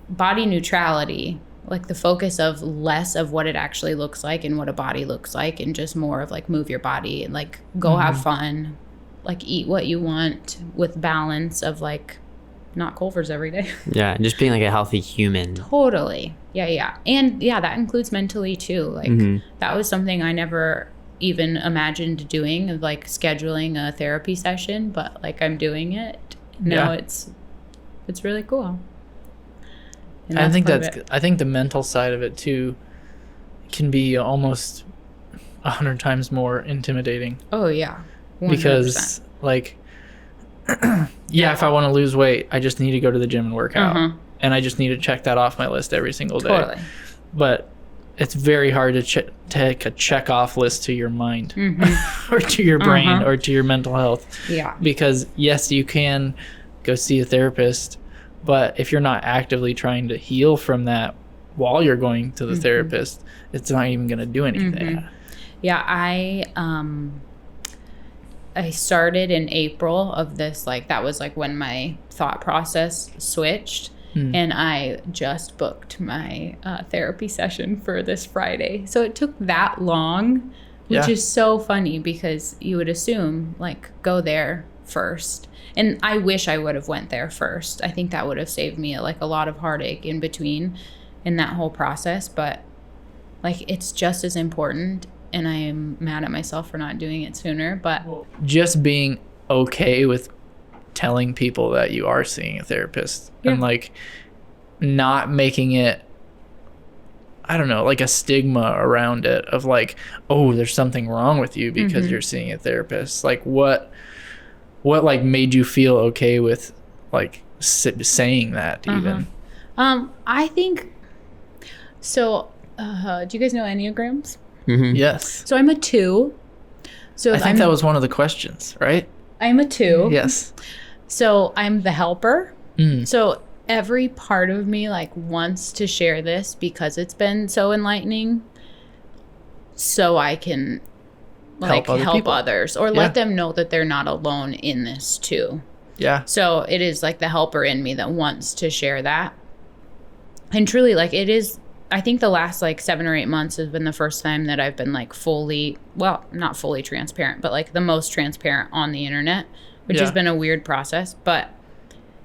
Speaker 3: body neutrality, like the focus of less of what it actually looks like and what a body looks like, and just more of like move your body and like go have fun, like eat what you want with balance of like not Culver's every day.
Speaker 2: Yeah, and just being like a healthy human.
Speaker 3: Totally. Yeah. And yeah, that includes mentally too. Like that was something I never even imagined doing, of like scheduling a therapy session, but like I'm doing it now. It's really cool. And
Speaker 1: I think I think the mental side of it too can be almost 100 times more intimidating.
Speaker 3: Oh yeah. 100%.
Speaker 1: Because like if I want to lose weight, I just need to go to the gym and work out, and I just need to check that off my list every single day.
Speaker 3: Totally.
Speaker 1: But it's very hard to take a check off list to your mind or to your brain or to your mental health.
Speaker 3: Yeah.
Speaker 1: Because yes, you can go see a therapist, but if you're not actively trying to heal from that while you're going to the therapist, it's not even going to do anything.
Speaker 3: Yeah, I started in April of this, like that was like when my thought process switched, and I just booked my therapy session for this Friday. So it took that long, which is so funny because you would assume like go there first. And I wish I would have went there first. I think that would have saved me like a lot of heartache in between in that whole process. But like it's just as important, and I am mad at myself for not doing it sooner. But
Speaker 1: just being okay with telling people that you are seeing a therapist and like not making it, I don't know, like a stigma around it of like, oh, there's something wrong with you because you're seeing a therapist. Like what like made you feel okay with like saying that even?
Speaker 3: I think so. Do you guys know Enneagrams?
Speaker 1: Yes.
Speaker 3: So I'm a 2. So
Speaker 1: I think that was one of the questions, right?
Speaker 3: I'm a 2.
Speaker 1: Yes.
Speaker 3: So I'm the helper. So every part of me like wants to share this because it's been so enlightening, so I can like help others or let them know that they're not alone in this too. Yeah. So it is like the helper in me that wants to share that. And truly, like it is, I think the last like 7 or 8 months has been the first time that I've been like fully, well, not fully transparent, but like the most transparent on the internet, which has been a weird process, but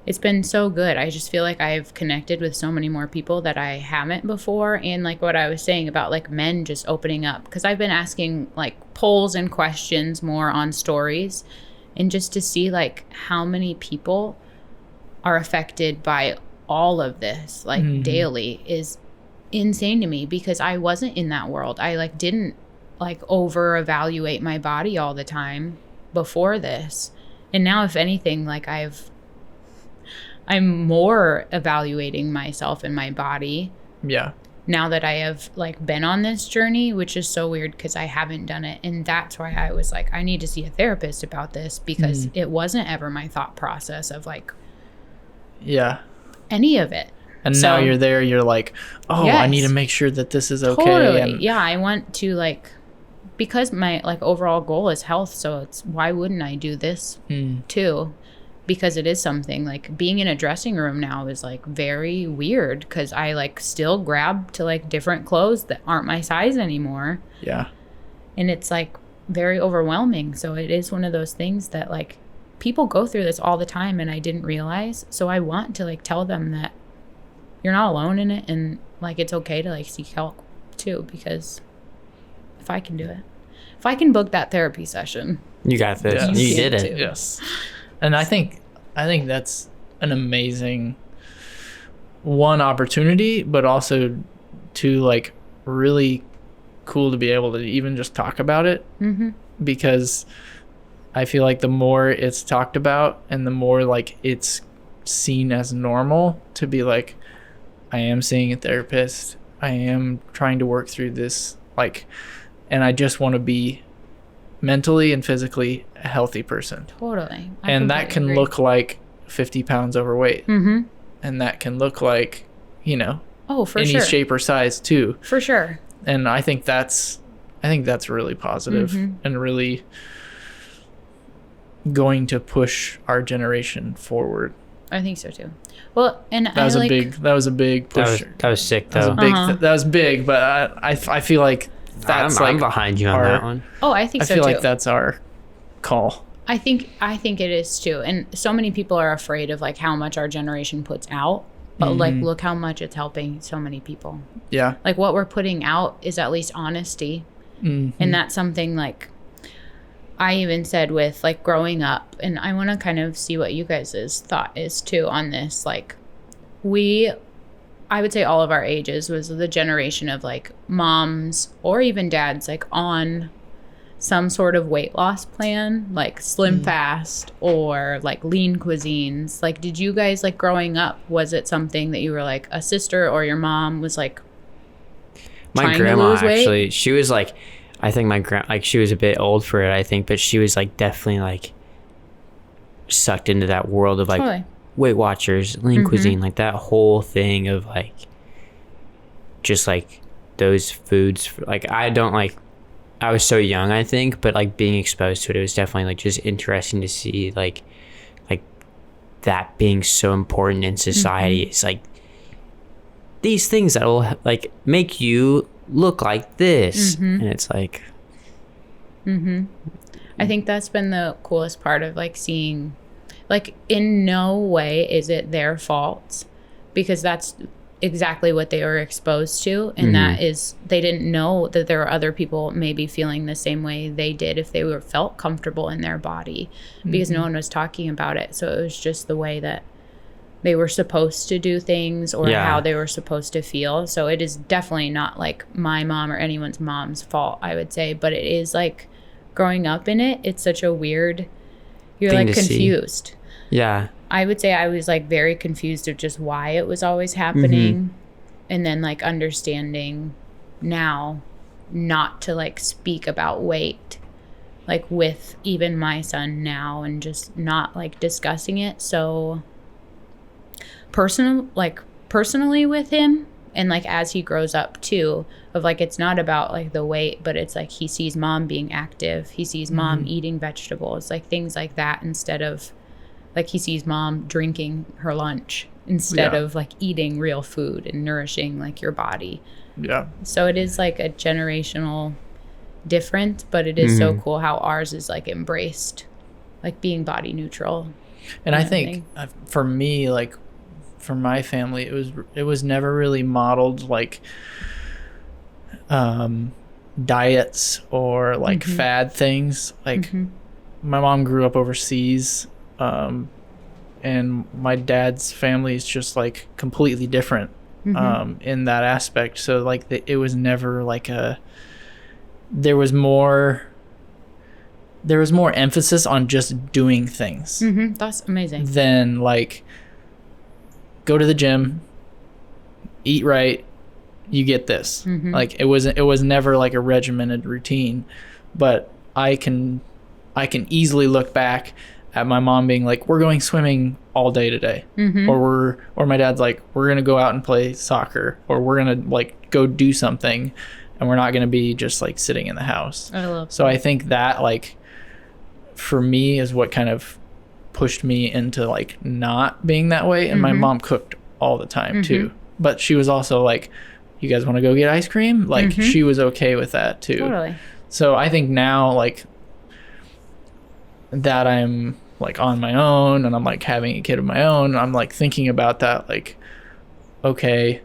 Speaker 3: it's been so good. I just feel like I've connected with so many more people that I haven't before. And like what I was saying about like men just opening up, because I've been asking like polls and questions more on stories, and just to see like how many people are affected by all of this like daily is insane to me, because I wasn't in that world. I like didn't like over evaluate my body all the time before this. And now if anything, like I'm more evaluating myself and my body. Yeah. Now that I have like been on this journey, which is so weird because I haven't done it. And that's why I was like, I need to see a therapist about this, because it wasn't ever my thought process of like, any of it.
Speaker 1: And so, now you're there, you're like, oh, I need to make sure that this is okay.
Speaker 3: Totally.
Speaker 1: And
Speaker 3: yeah. I want to like, because my like overall goal is health. So it's, why wouldn't I do this too? Because it is something like being in a dressing room now is like very weird, because I like still grab to like different clothes that aren't my size anymore. Yeah. And it's like very overwhelming. So it is one of those things that like people go through this all the time and I didn't realize. So I want to like tell them that you're not alone in it, and like it's okay to like seek help too, because if I can do it, if I can book that therapy session,
Speaker 2: you got this.
Speaker 1: Yes.
Speaker 2: You did it.
Speaker 1: Too. Yes. And I think that's an amazing opportunity, but also like really cool to be able to even just talk about it, because I feel like the more it's talked about and the more like it's seen as normal to be like, I am seeing a therapist, I am trying to work through this, like, and I just want to be mentally and physically a healthy person. Totally. And that can look like 50 pounds overweight. And that can look like, any shape or size too.
Speaker 3: For sure.
Speaker 1: And I think that's really positive and really going to push our generation forward.
Speaker 3: I think so too. Well, and
Speaker 1: that was a big push.
Speaker 2: That was sick though.
Speaker 1: That was big, but I feel like I'm
Speaker 2: behind you on that one.
Speaker 3: Oh, I think so too.
Speaker 1: I feel like that's our call.
Speaker 3: I think it is too. And so many people are afraid of like how much our generation puts out but like look how much it's helping so many people.
Speaker 1: Yeah.
Speaker 3: Like what we're putting out is at least honesty. And that's something like I even said with like growing up, and I want to kind of see what you guys' thought is too on this. Like I would say all of our ages was the generation of like moms or even dads like on some sort of weight loss plan, like Slim Fast or like lean cuisines. Like, did you guys like growing up, was it something that you were like a sister or your mom was like
Speaker 2: my grandma actually, she was like, I think like she was a bit old for it, I think, but she was like definitely like sucked into that world of like
Speaker 3: Totally.
Speaker 2: Weight Watchers, lean cuisine, like that whole thing of like just like those foods. Like I was so young, I think, but like being exposed to it, it was definitely like just interesting to see like that being so important in society. It's like these things that will like make you look like this, and it's like
Speaker 3: I think that's been the coolest part of like seeing, like in no way is it their fault, because that's exactly what they were exposed to, and that is, they didn't know that there were other people maybe feeling the same way they did if they were felt comfortable in their body, because no one was talking about it. So it was just the way that they were supposed to do things, or how they were supposed to feel. So it is definitely not like my mom or anyone's mom's fault, I would say, but it is like growing up in it, it's such a weird, you're like confused.
Speaker 2: Yeah.
Speaker 3: I would say I was like very confused of just why it was always happening, and then like understanding now not to like speak about weight like with even my son now, and just not like discussing it so personally with him, and like as he grows up too, of like it's not about like the weight, but it's like he sees mom being active, he sees mom eating vegetables, like things like that, instead of like he sees mom drinking her lunch instead of like eating real food and nourishing like your body.
Speaker 1: Yeah.
Speaker 3: So it is like a generational difference, but it is so cool how ours is like embraced, like being body neutral.
Speaker 1: And I think for me, like for my family, it was never really modeled like diets or like fad things. Like my mom grew up overseas, and my dad's family is just like completely different in that aspect. So like it was never like there was more emphasis on just doing things.
Speaker 3: That's amazing.
Speaker 1: Than like go to the gym, eat right, you get this. Like it was never like a regimented routine. But I can easily look back at my mom being like, we're going swimming all day today, or my dad's like, we're gonna go out and play soccer, or we're gonna like go do something, and we're not gonna be just like sitting in the house. I think that like for me is what kind of pushed me into like not being that way. And my mom cooked all the time too, but she was also like, you guys want to go get ice cream? Like she was okay with that too.
Speaker 3: Totally.
Speaker 1: So I think now like that I'm like on my own and I'm like having a kid of my own, I'm like thinking about that, like, okay,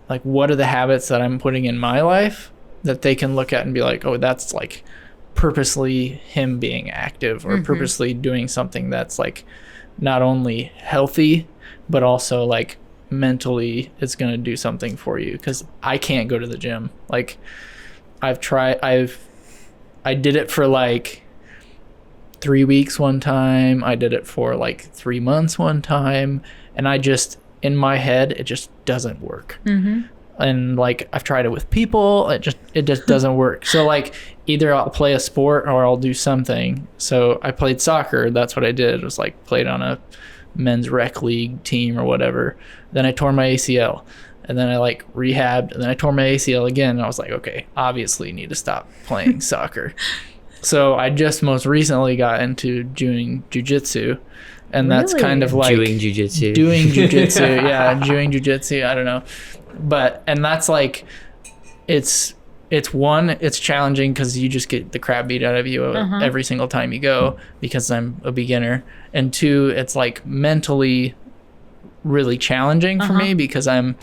Speaker 1: like what are the habits that I'm putting in my life that they can look at and be like, oh, that's like purposely him being active, or purposely doing something that's like not only healthy but also like mentally it's going to do something for you. Because I can't go to the gym. Like I did it for like 3 weeks one time, I did it for like 3 months one time, and I just, in my head, it just doesn't work. And like I've tried it with people, it just doesn't work. So like either I'll play a sport or I'll do something. So I played soccer, that's what I did. It was like played on a men's rec league team or whatever. Then I tore my ACL, and then I like rehabbed, and then I tore my ACL again, and I was like, okay, obviously need to stop playing soccer. So I just most recently got into doing jujitsu, and that's kind of like
Speaker 2: doing jujitsu.
Speaker 1: Yeah, doing jujitsu. I don't know, and that's like, it's challenging because you just get the crap beat out of you every single time you go, because I'm a beginner, and two, it's like mentally really challenging for me because I'm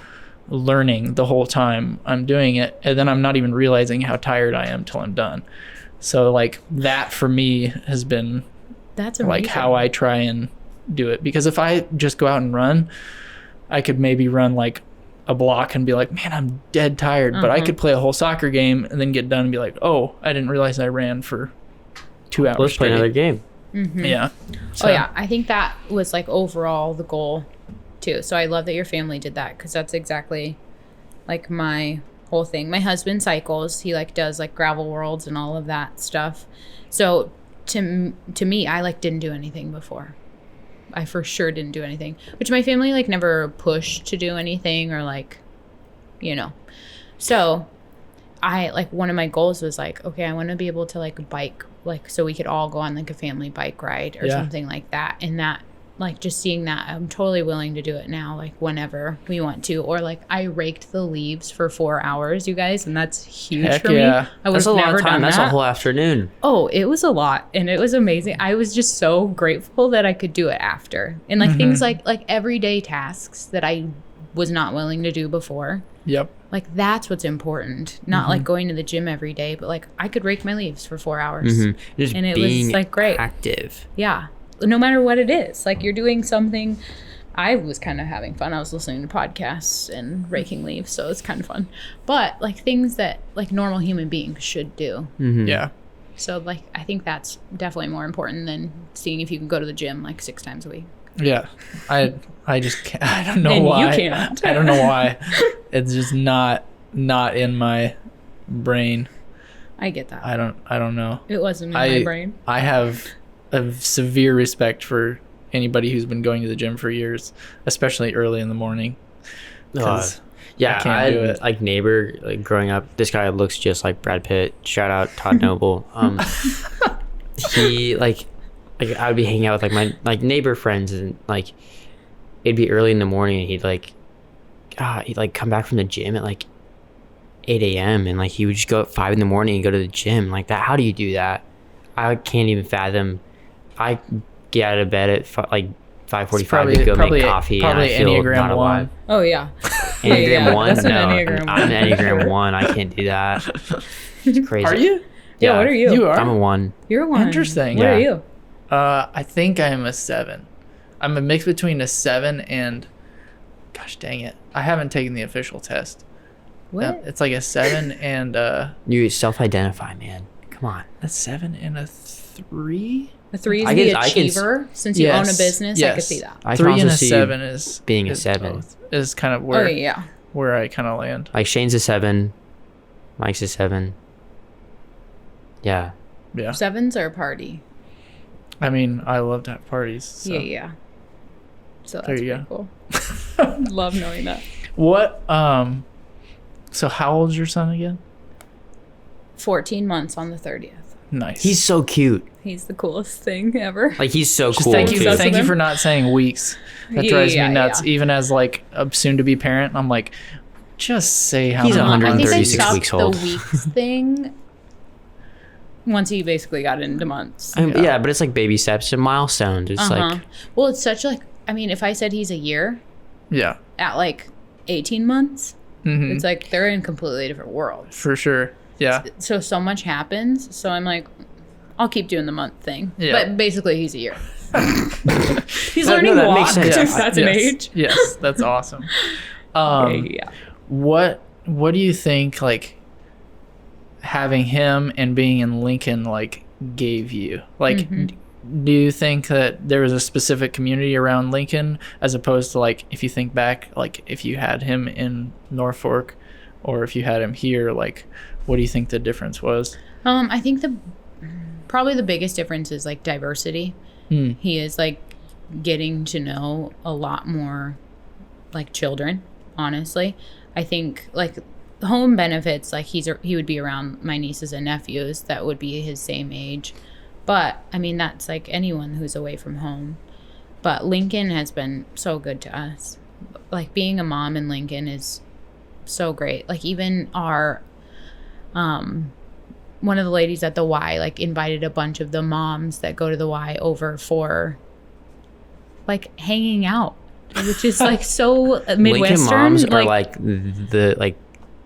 Speaker 1: learning the whole time I'm doing it, and then I'm not even realizing how tired I am till I'm done. So like that for me has been
Speaker 3: That's amazing.
Speaker 1: like how I try and do it, because if I just go out and run, I could maybe run like a block and be like, man, I'm dead tired. But I could play a whole soccer game and then get done and be like, oh, I didn't realize I ran for 2 hours.
Speaker 2: Let's play another game.
Speaker 1: Yeah.
Speaker 3: Oh yeah, I think that was like overall the goal too. So I love that your family did that, because that's exactly like my whole thing. My husband cycles. He like does like gravel worlds and all of that stuff. So to me, I like didn't do anything before. I for sure didn't do anything, which my family like never pushed to do anything or like, you know. So I like, one of my goals was like, okay, I want to be able to like bike, like so we could all go on like a family bike ride or something like that. And that, like, just seeing that, I'm totally willing to do it now, like whenever we want to. Or like I raked the leaves for 4 hours, you guys, and that's huge for me. I
Speaker 2: That's
Speaker 3: would
Speaker 2: a lot
Speaker 3: never
Speaker 2: of time.
Speaker 3: done
Speaker 2: That's
Speaker 3: that.
Speaker 2: a whole afternoon.
Speaker 3: Oh, it was a lot, and it was amazing. I was just so grateful that I could do it after. And like things like everyday tasks that I was not willing to do before.
Speaker 1: Yep.
Speaker 3: Like that's what's important. Not like going to the gym every day, but like I could rake my leaves for 4 hours.
Speaker 2: Just
Speaker 3: And it
Speaker 2: being
Speaker 3: was like great.
Speaker 2: active.
Speaker 3: Yeah. No matter what it is. Like you're doing something. I was kind of having fun. I was listening to podcasts and raking leaves, so it's kind of fun. But like things that like normal human beings should do.
Speaker 1: Yeah.
Speaker 3: So like I think that's definitely more important than seeing if you can go to the gym like 6 times a week.
Speaker 1: Yeah. I just can't. I don't know
Speaker 3: And you
Speaker 1: why.
Speaker 3: can't.
Speaker 1: I don't know why. It's just not in my brain.
Speaker 3: I get that.
Speaker 1: I don't know.
Speaker 3: It wasn't in my brain.
Speaker 1: I have a severe respect for anybody who's been going to the gym for years, especially early in the morning. 'Cause
Speaker 2: Yeah,
Speaker 1: I can't do it.
Speaker 2: Like neighbor, like growing up, this guy looks just like Brad Pitt. Shout out Todd Noble. He like I would be hanging out with like my like neighbor friends, and like it'd be early in the morning, and he'd like come back from the gym at like 8 a.m. and like he would just go at 5 in the morning and go to the gym like that. How do you do that? I can't even fathom. I get out of bed at like 5:45 to go make coffee, and I feel not alive.
Speaker 3: Oh yeah.
Speaker 2: Enneagram 1?
Speaker 3: That's an
Speaker 2: No,
Speaker 3: Enneagram
Speaker 2: I'm
Speaker 3: 1.
Speaker 2: an Enneagram 1. I can't do that. It's crazy.
Speaker 1: Are you?
Speaker 3: Yeah, what are you?
Speaker 1: You are?
Speaker 2: I'm a 1.
Speaker 3: You're a 1.
Speaker 1: Interesting.
Speaker 3: What are
Speaker 2: Yeah.
Speaker 3: you?
Speaker 1: I think I am a 7. I'm a mix between a 7 and, gosh dang it, I haven't taken the official test.
Speaker 3: What?
Speaker 1: It's like a 7 and
Speaker 2: You self-identify, man. Come on.
Speaker 1: a 7 and a 3.
Speaker 3: A 3 is
Speaker 2: I
Speaker 3: the
Speaker 2: can- I can-
Speaker 3: achiever. Since you own a
Speaker 1: Yes,
Speaker 3: business, I could
Speaker 1: yes.
Speaker 3: see that.
Speaker 2: I can
Speaker 1: 3
Speaker 2: also
Speaker 1: and a
Speaker 2: see
Speaker 1: 7 is
Speaker 2: being a
Speaker 1: is
Speaker 2: 7.
Speaker 1: both. Is kind of
Speaker 3: Oh
Speaker 1: where
Speaker 3: yeah.
Speaker 1: where I kind of land.
Speaker 2: Like Shane's a 7. Mike's a 7. Yeah.
Speaker 1: Yeah.
Speaker 3: 7s are a party.
Speaker 1: I mean, I love to have parties. So.
Speaker 3: Yeah. So that's
Speaker 1: There you
Speaker 3: pretty cool. Love knowing that.
Speaker 1: What? So how old's your son again?
Speaker 3: 14 months on the 30th.
Speaker 1: Nice.
Speaker 2: He's so cute.
Speaker 3: He's the coolest thing ever.
Speaker 2: Like he's so
Speaker 1: Just
Speaker 2: cool.
Speaker 1: thank you,
Speaker 2: too.
Speaker 3: Obsessed
Speaker 1: thank
Speaker 3: with
Speaker 1: you
Speaker 3: him?
Speaker 1: for not saying weeks. That drives
Speaker 3: Yeah,
Speaker 1: me nuts.
Speaker 3: yeah.
Speaker 1: Even as like a soon-to-be parent, I'm like, just say how
Speaker 2: He's
Speaker 1: many
Speaker 2: 136
Speaker 3: I think I
Speaker 2: weeks
Speaker 3: stopped
Speaker 2: old.
Speaker 3: the weeks thing once he basically got into months.
Speaker 2: Yeah, but it's like baby steps and milestones. It's like
Speaker 3: Well, it's such like, I mean, if I said he's a year
Speaker 1: Yeah,
Speaker 3: at like 18 months,
Speaker 1: Mhm.
Speaker 3: it's like they're in completely different worlds.
Speaker 1: for sure. Yeah,
Speaker 3: So much happens. So I'm like, I'll keep doing the month thing.
Speaker 1: Yeah.
Speaker 3: But basically, he's a year. He's
Speaker 2: No,
Speaker 3: learning to
Speaker 2: that
Speaker 3: walk.
Speaker 2: makes sense.
Speaker 3: If that's an
Speaker 1: yes,
Speaker 3: age.
Speaker 1: Yes, that's awesome.
Speaker 3: Yeah.
Speaker 1: What do you think like having him and being in Lincoln like gave you? Like, do you think that there was a specific community around Lincoln as opposed to like if you think back, like if you had him in Norfolk or if you had him here, like what do you think the difference was?
Speaker 3: I think probably the biggest difference is like diversity. He is like getting to know a lot more like children, honestly. I think like home benefits, like he would be around my nieces and nephews that would be his same age. But I mean, that's like anyone who's away from home. But Lincoln has been so good to us. Like being a mom in Lincoln is so great. Like even our one of the ladies at the Y like invited a bunch of the moms that go to the Y over for like hanging out. which is like so
Speaker 2: Lincoln
Speaker 3: Midwestern.
Speaker 2: moms are like the like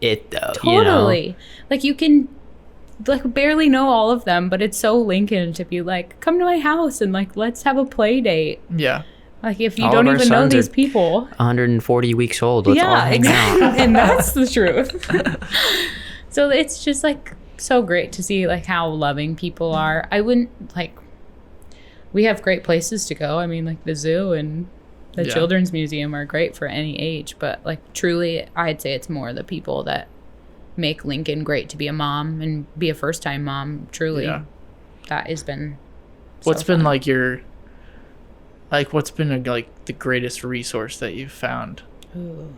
Speaker 2: it though.
Speaker 3: Totally.
Speaker 2: You know?
Speaker 3: Like you can like barely know all of them, but it's so Lincoln to be like, come to my house and like let's have a play date.
Speaker 1: Yeah.
Speaker 3: Like if you
Speaker 2: All
Speaker 3: don't
Speaker 2: of our
Speaker 3: even know
Speaker 2: sons
Speaker 3: these
Speaker 2: are
Speaker 3: people.
Speaker 2: 140 weeks old. Let's all hang
Speaker 3: exactly.
Speaker 2: out.
Speaker 3: And that's the truth. So it's just like so great to see like how loving people are. I wouldn't like, we have great places to go. I mean, like the zoo and the children's museum are great for any age, but like truly I'd say it's more the people that make Lincoln great to be a mom and be a first time mom. Truly. That has been
Speaker 1: What's been like your, like what's been like the greatest resource that you've found?
Speaker 3: Ooh.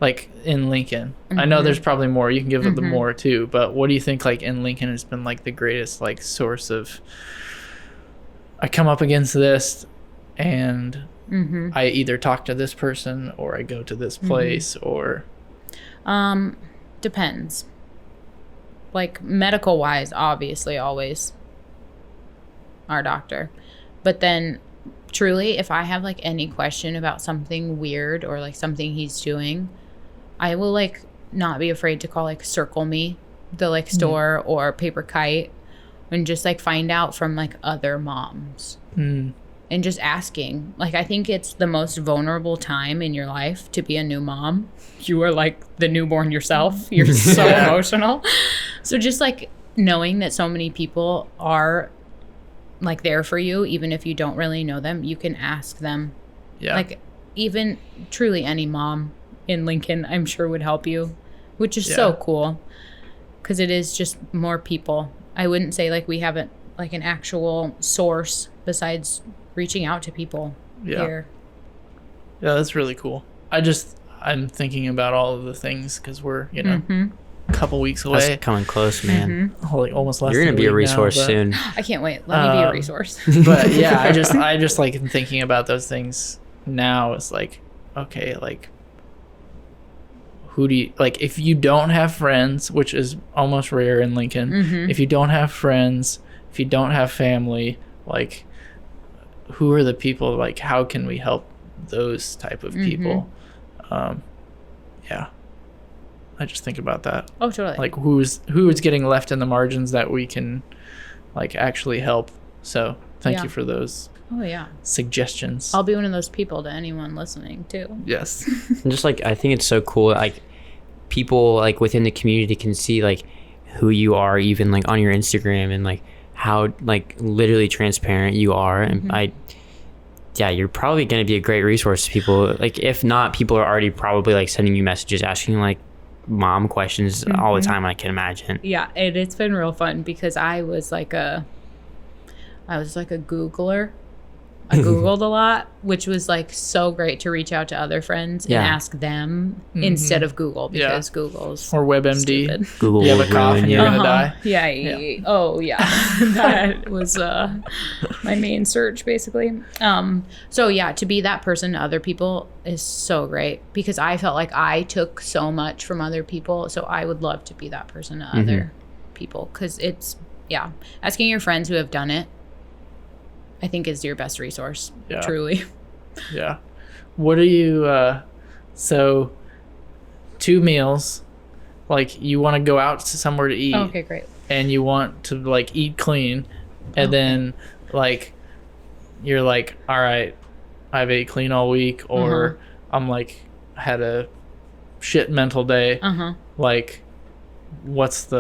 Speaker 1: Like in Lincoln? I know there's probably more. You can give them more too, but what do you think like in Lincoln has been like the greatest like source of, I come up against this and I either talk to this person or I go to this place or
Speaker 3: Depends. Like medical wise, obviously always our doctor. But then truly if I have like any question about something weird or like something he's doing, I will like not be afraid to call like Circle Me, the like store, or Paper Kite, and just like find out from like other moms. And just asking. Like I think it's the most vulnerable time in your life to be a new mom. You are like the newborn yourself. You're so emotional. So just like knowing that so many people are like there for you, even if you don't really know them, you can ask them.
Speaker 1: Yeah.
Speaker 3: Like even truly any mom in Lincoln, I'm sure would help you, which is so cool because it is just more people. I wouldn't say like we haven't like an actual source besides reaching out to people here.
Speaker 1: Yeah, that's really cool. I'm thinking about all of the things because we're, you know, a couple weeks away.
Speaker 2: That's coming close, man.
Speaker 1: Like almost less
Speaker 2: You're
Speaker 1: than
Speaker 2: gonna be a
Speaker 1: week
Speaker 2: resource
Speaker 1: now, but-
Speaker 2: soon.
Speaker 3: I can't wait. Let me be a resource.
Speaker 1: But yeah, I just like am thinking about those things now. It's like, okay, like who do you like if you don't have friends, which is almost rare in Lincoln, if you don't have friends, if you don't have family, like who are the people, like how can we help those type of people? I just think about that.
Speaker 3: Oh, totally.
Speaker 1: Like who is getting left in the margins that we can like actually help. So thank you for those suggestions.
Speaker 3: I'll be one of those people to anyone listening too.
Speaker 1: Yes.
Speaker 2: And just like I think it's so cool, like people like within the community can see like who you are, even like on your Instagram, and like how like literally transparent you are. And you're probably going to be a great resource to people. Like if not, people are already probably like sending you messages asking like mom questions all the time, I can imagine.
Speaker 3: Yeah, it's been real fun because I was like a Googler. I Googled a lot, which was like so great to reach out to other friends and ask them instead of Google, because Google's
Speaker 1: or WebMD.
Speaker 3: stupid.
Speaker 2: Google
Speaker 1: You have a
Speaker 2: will
Speaker 1: cough
Speaker 2: ruin
Speaker 1: and
Speaker 2: you.
Speaker 1: you're gonna die.
Speaker 3: Yeah. Oh yeah. That was my main search basically. So yeah, to be that person to other people is so great because I felt like I took so much from other people. So I would love to be that person to other people because it's asking your friends who have done it, I think is your best resource.
Speaker 1: Yeah.
Speaker 3: Truly.
Speaker 1: Yeah. What are you, so 2 meals, like you want to go out to somewhere to eat.
Speaker 3: Okay, great.
Speaker 1: And you want to like eat clean. And then like, you're like, all right, I've ate clean all week, or I'm like, had a shit mental day. Like, what's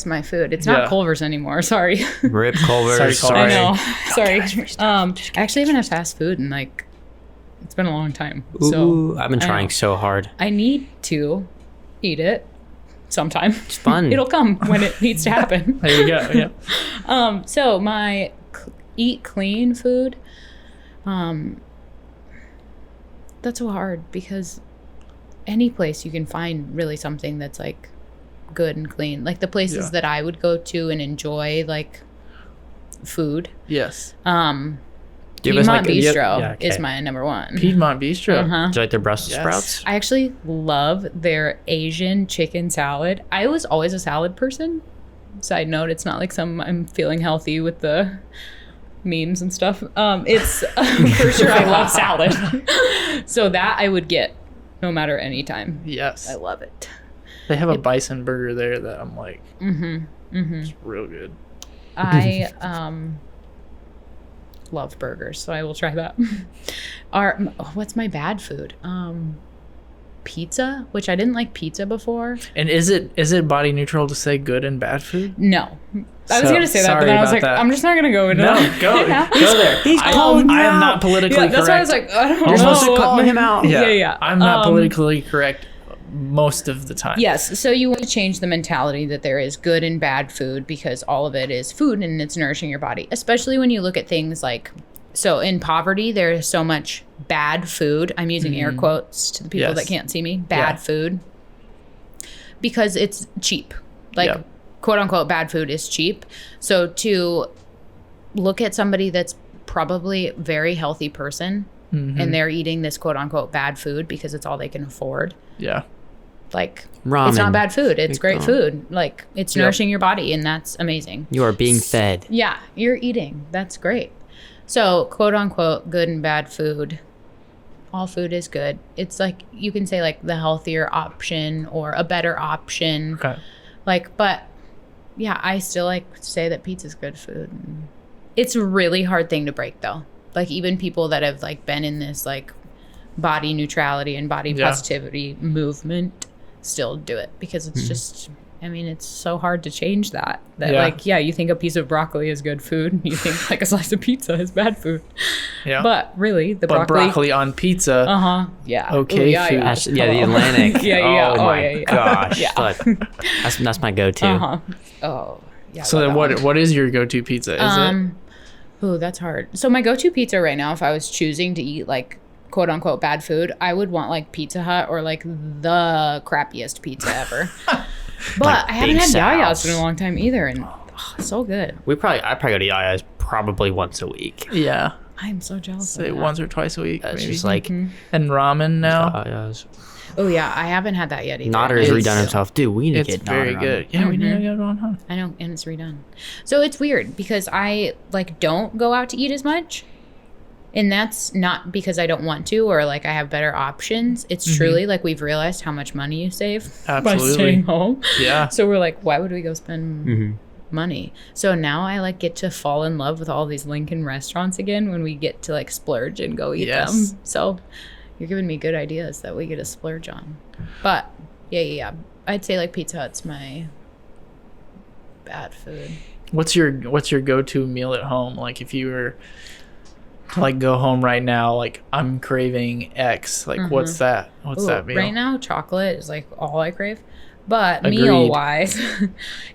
Speaker 3: my food? It's not Culver's anymore. Sorry.
Speaker 2: Rip Culver's.
Speaker 1: Sorry,
Speaker 3: I know. Sorry. I actually haven't had fast food in like, it's been a long time.
Speaker 2: Ooh, I've been trying so hard.
Speaker 3: I need to eat it sometime.
Speaker 2: It's fun.
Speaker 3: It'll come when it needs to happen.
Speaker 1: There you go. Yeah.
Speaker 3: So my eat clean food, that's so hard because any place you can find really something that's like good and clean. Like the places that I would go to and enjoy like food.
Speaker 1: Yes.
Speaker 3: Piedmont Bistro is my number one.
Speaker 1: Piedmont Bistro.
Speaker 2: Do you like their Brussels sprouts?
Speaker 3: I actually love their Asian chicken salad. I was always a salad person. Side note, it's not like I'm feeling healthy with the memes and stuff. It's for sure I love salad. So that I would get no matter any time.
Speaker 1: Yes.
Speaker 3: I love it.
Speaker 1: They have a bison burger there that I'm like, it's real good.
Speaker 3: I love burgers, so I will try that. What's my bad food? Pizza, which I didn't like pizza before.
Speaker 1: And is it body neutral to say good and bad food?
Speaker 3: No. I was gonna say that, but then I was like, I'm just not gonna go into that.
Speaker 1: Go there. I am not politically correct.
Speaker 3: That's why I was like, I don't know.
Speaker 2: You're supposed to call him out.
Speaker 3: Yeah.
Speaker 1: I'm not politically correct most of the time.
Speaker 3: Yes, so you want to change the mentality that there is good and bad food because all of it is food and it's nourishing your body. Especially when you look at things like, so in poverty, there is so much bad food. I'm using air quotes to the people that can't see me. Bad food. Because it's cheap. Like, quote unquote, bad food is cheap. So to look at somebody that's probably a very healthy person and they're eating this quote unquote bad food because it's all they can afford.
Speaker 1: Yeah.
Speaker 3: Like,
Speaker 2: ramen.
Speaker 3: It's not bad food. It's great food. Like, it's nourishing your body, and that's amazing.
Speaker 2: You are being fed.
Speaker 3: Yeah, you're eating. That's great. So, quote unquote, good and bad food. All food is good. It's like, you can say like the healthier option or a better option.
Speaker 1: Okay.
Speaker 3: Like, but yeah, I still like say that pizza's good food. It's a really hard thing to break though. Like, even people that have like been in this like body neutrality and body positivity movement still do it because it's just, I mean, it's so hard to change that. Like, you think a piece of broccoli is good food. You think like a slice of pizza is bad food. Yeah. But really, broccoli
Speaker 1: on pizza.
Speaker 3: Yeah.
Speaker 1: Okay. Food.
Speaker 2: The Atlantic.
Speaker 3: Yeah.
Speaker 2: Oh my gosh. That's my go-to.
Speaker 3: Oh. Yeah.
Speaker 1: So then what is your go-to pizza? Is it?
Speaker 3: Oh, that's hard. So my go-to pizza right now, if I was choosing to eat like quote unquote bad food, I would want like Pizza Hut or like the crappiest pizza ever. But
Speaker 2: like
Speaker 3: I haven't had
Speaker 2: South.
Speaker 3: Yaya's in a long time either, and so good.
Speaker 2: I probably go to Yaya's probably once a week.
Speaker 1: Yeah.
Speaker 3: I'm so jealous.
Speaker 1: Say once or twice a week.
Speaker 2: It's
Speaker 1: maybe.
Speaker 2: just like
Speaker 1: And ramen now.
Speaker 2: Yaya's.
Speaker 3: Oh yeah, I haven't had that yet either.
Speaker 2: Nader has redone himself. Dude, we need to
Speaker 1: It's
Speaker 2: get
Speaker 1: very
Speaker 2: Nader
Speaker 1: good.
Speaker 2: on.
Speaker 1: Yeah, we need to get on, huh?
Speaker 3: I know, and it's redone. So it's weird because I like don't go out to eat as much. And that's not because I don't want to or like I have better options. It's truly like we've realized how much money you save by staying home.
Speaker 1: Yeah.
Speaker 3: So we're like, why would we go spend money? So now I like get to fall in love with all these Lincoln restaurants again when we get to like splurge and go eat them. So you're giving me good ideas that we get to splurge on. But yeah. I'd say like Pizza Hut's my bad food.
Speaker 1: What's your go-to meal at home? Like if you were to like go home right now, like I'm craving X. Like what's that? What's that meal?
Speaker 3: Right now, chocolate is like all I crave. But
Speaker 1: Agreed.
Speaker 3: meal-wise,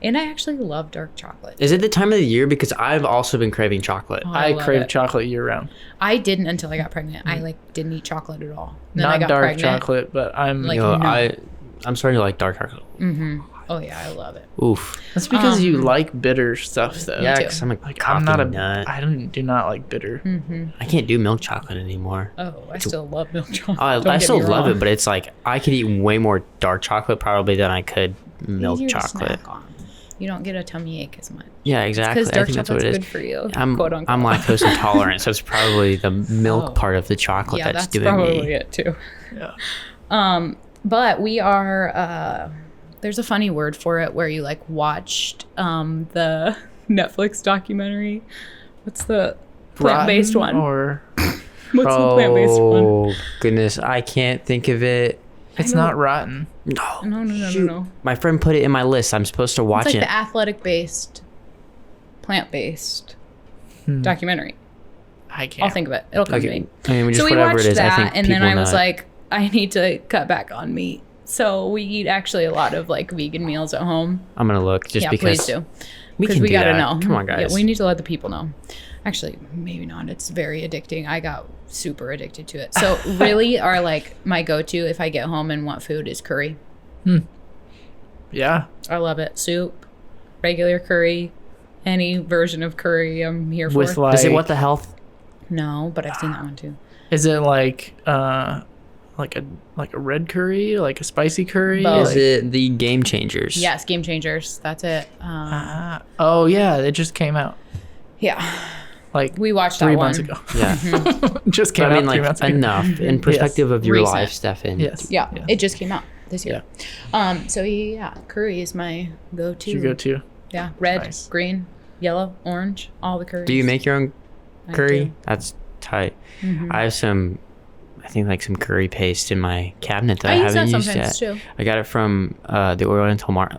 Speaker 3: and I actually love dark chocolate.
Speaker 2: Is it the time of the year? Because I've also been craving chocolate.
Speaker 3: Oh,
Speaker 1: I crave
Speaker 3: it.
Speaker 1: chocolate year round.
Speaker 3: I didn't until I got pregnant. I like didn't eat chocolate at all. Then I
Speaker 1: Not
Speaker 3: got
Speaker 1: dark
Speaker 3: pregnant.
Speaker 1: chocolate, but I'm
Speaker 3: Like,
Speaker 2: I'm starting to like dark chocolate.
Speaker 3: Oh yeah, I love it.
Speaker 2: Oof.
Speaker 1: That's because you like bitter stuff though.
Speaker 2: Yeah,
Speaker 3: too.
Speaker 2: because I'm a
Speaker 1: Like
Speaker 2: coffee
Speaker 1: I'm not
Speaker 2: nut.
Speaker 1: I do not like bitter.
Speaker 2: I can't do milk chocolate anymore.
Speaker 3: Oh, I still love milk chocolate.
Speaker 2: I still love it, but it's like I could eat way more dark chocolate probably than I could milk
Speaker 3: Easier to
Speaker 2: chocolate.
Speaker 3: snack on. You don't get a tummy ache as much.
Speaker 2: Yeah, exactly.
Speaker 3: Because
Speaker 2: I
Speaker 3: dark
Speaker 2: think that's what
Speaker 3: chocolate's
Speaker 2: it is.
Speaker 3: good for you.
Speaker 2: I'm
Speaker 3: quote unquote.
Speaker 2: I'm lactose intolerant, so it's probably the milk part of the chocolate
Speaker 3: Yeah,
Speaker 2: that's
Speaker 3: that's
Speaker 2: doing
Speaker 3: probably
Speaker 2: me.
Speaker 3: it too.
Speaker 1: Yeah.
Speaker 3: But we are. There's a funny word for it where you like watched the Netflix documentary. What's the plant-based
Speaker 1: Rotten
Speaker 3: one?
Speaker 1: Or
Speaker 3: What's the plant-based one?
Speaker 2: Oh goodness, I can't think of it.
Speaker 1: it's not rotten.
Speaker 3: No.
Speaker 2: My friend put it in my list. I'm supposed to watch
Speaker 3: It's like
Speaker 2: it.
Speaker 3: the athletic-based, plant-based documentary.
Speaker 1: I can't.
Speaker 3: I'll think of it. It'll come to me.
Speaker 2: I mean, just
Speaker 3: So we
Speaker 2: whatever
Speaker 3: watched
Speaker 2: it is, I
Speaker 3: that,
Speaker 2: think
Speaker 3: and then
Speaker 2: people
Speaker 3: I was
Speaker 2: know.
Speaker 3: like, I need to cut back on meat. So we eat actually a lot of like vegan meals at home.
Speaker 2: I'm gonna look just
Speaker 3: Yeah,
Speaker 2: because
Speaker 3: please do.
Speaker 2: we
Speaker 3: Because
Speaker 2: can
Speaker 3: we
Speaker 2: do
Speaker 3: gotta
Speaker 2: that.
Speaker 3: know.
Speaker 2: Come on, guys.
Speaker 3: Yeah, we need to let the people know. Actually, maybe not. It's very addicting. I got super addicted to it. So really, are like my go-to if I get home and want food is curry.
Speaker 1: Yeah.
Speaker 3: I love it. Soup, regular curry, any version of curry. I'm here for.
Speaker 1: With like,
Speaker 2: Is it what the health?
Speaker 3: No, but I've seen that one too.
Speaker 1: is it like a red curry, like a spicy curry?
Speaker 3: Both.
Speaker 2: Is it the Game Changers?
Speaker 3: Yes, Game Changers. That's it.
Speaker 1: Oh yeah, it just came out.
Speaker 3: Yeah.
Speaker 1: like
Speaker 3: We watched
Speaker 1: 3
Speaker 3: that
Speaker 1: months
Speaker 3: one.
Speaker 1: ago.
Speaker 2: Yeah.
Speaker 1: Just came
Speaker 2: But I mean,
Speaker 1: out 3
Speaker 2: like,
Speaker 1: months ago.
Speaker 2: enough in perspective of your
Speaker 3: Recent.
Speaker 2: life, Stefan.
Speaker 1: Yes.
Speaker 3: Yeah,
Speaker 1: Yes.
Speaker 3: it just came out this year. So yeah, curry is my go-to.
Speaker 1: Your go-to.
Speaker 3: Yeah, red,
Speaker 1: Nice.
Speaker 3: green, yellow, orange, all the curries.
Speaker 2: Do you make your own
Speaker 3: I
Speaker 2: curry?
Speaker 3: do.
Speaker 2: That's tight.
Speaker 3: Mhm.
Speaker 2: I have some, I think like some curry paste in my cabinet that I,
Speaker 3: I use that
Speaker 2: haven't used
Speaker 3: sometimes
Speaker 2: yet.
Speaker 3: too.
Speaker 2: I got it from the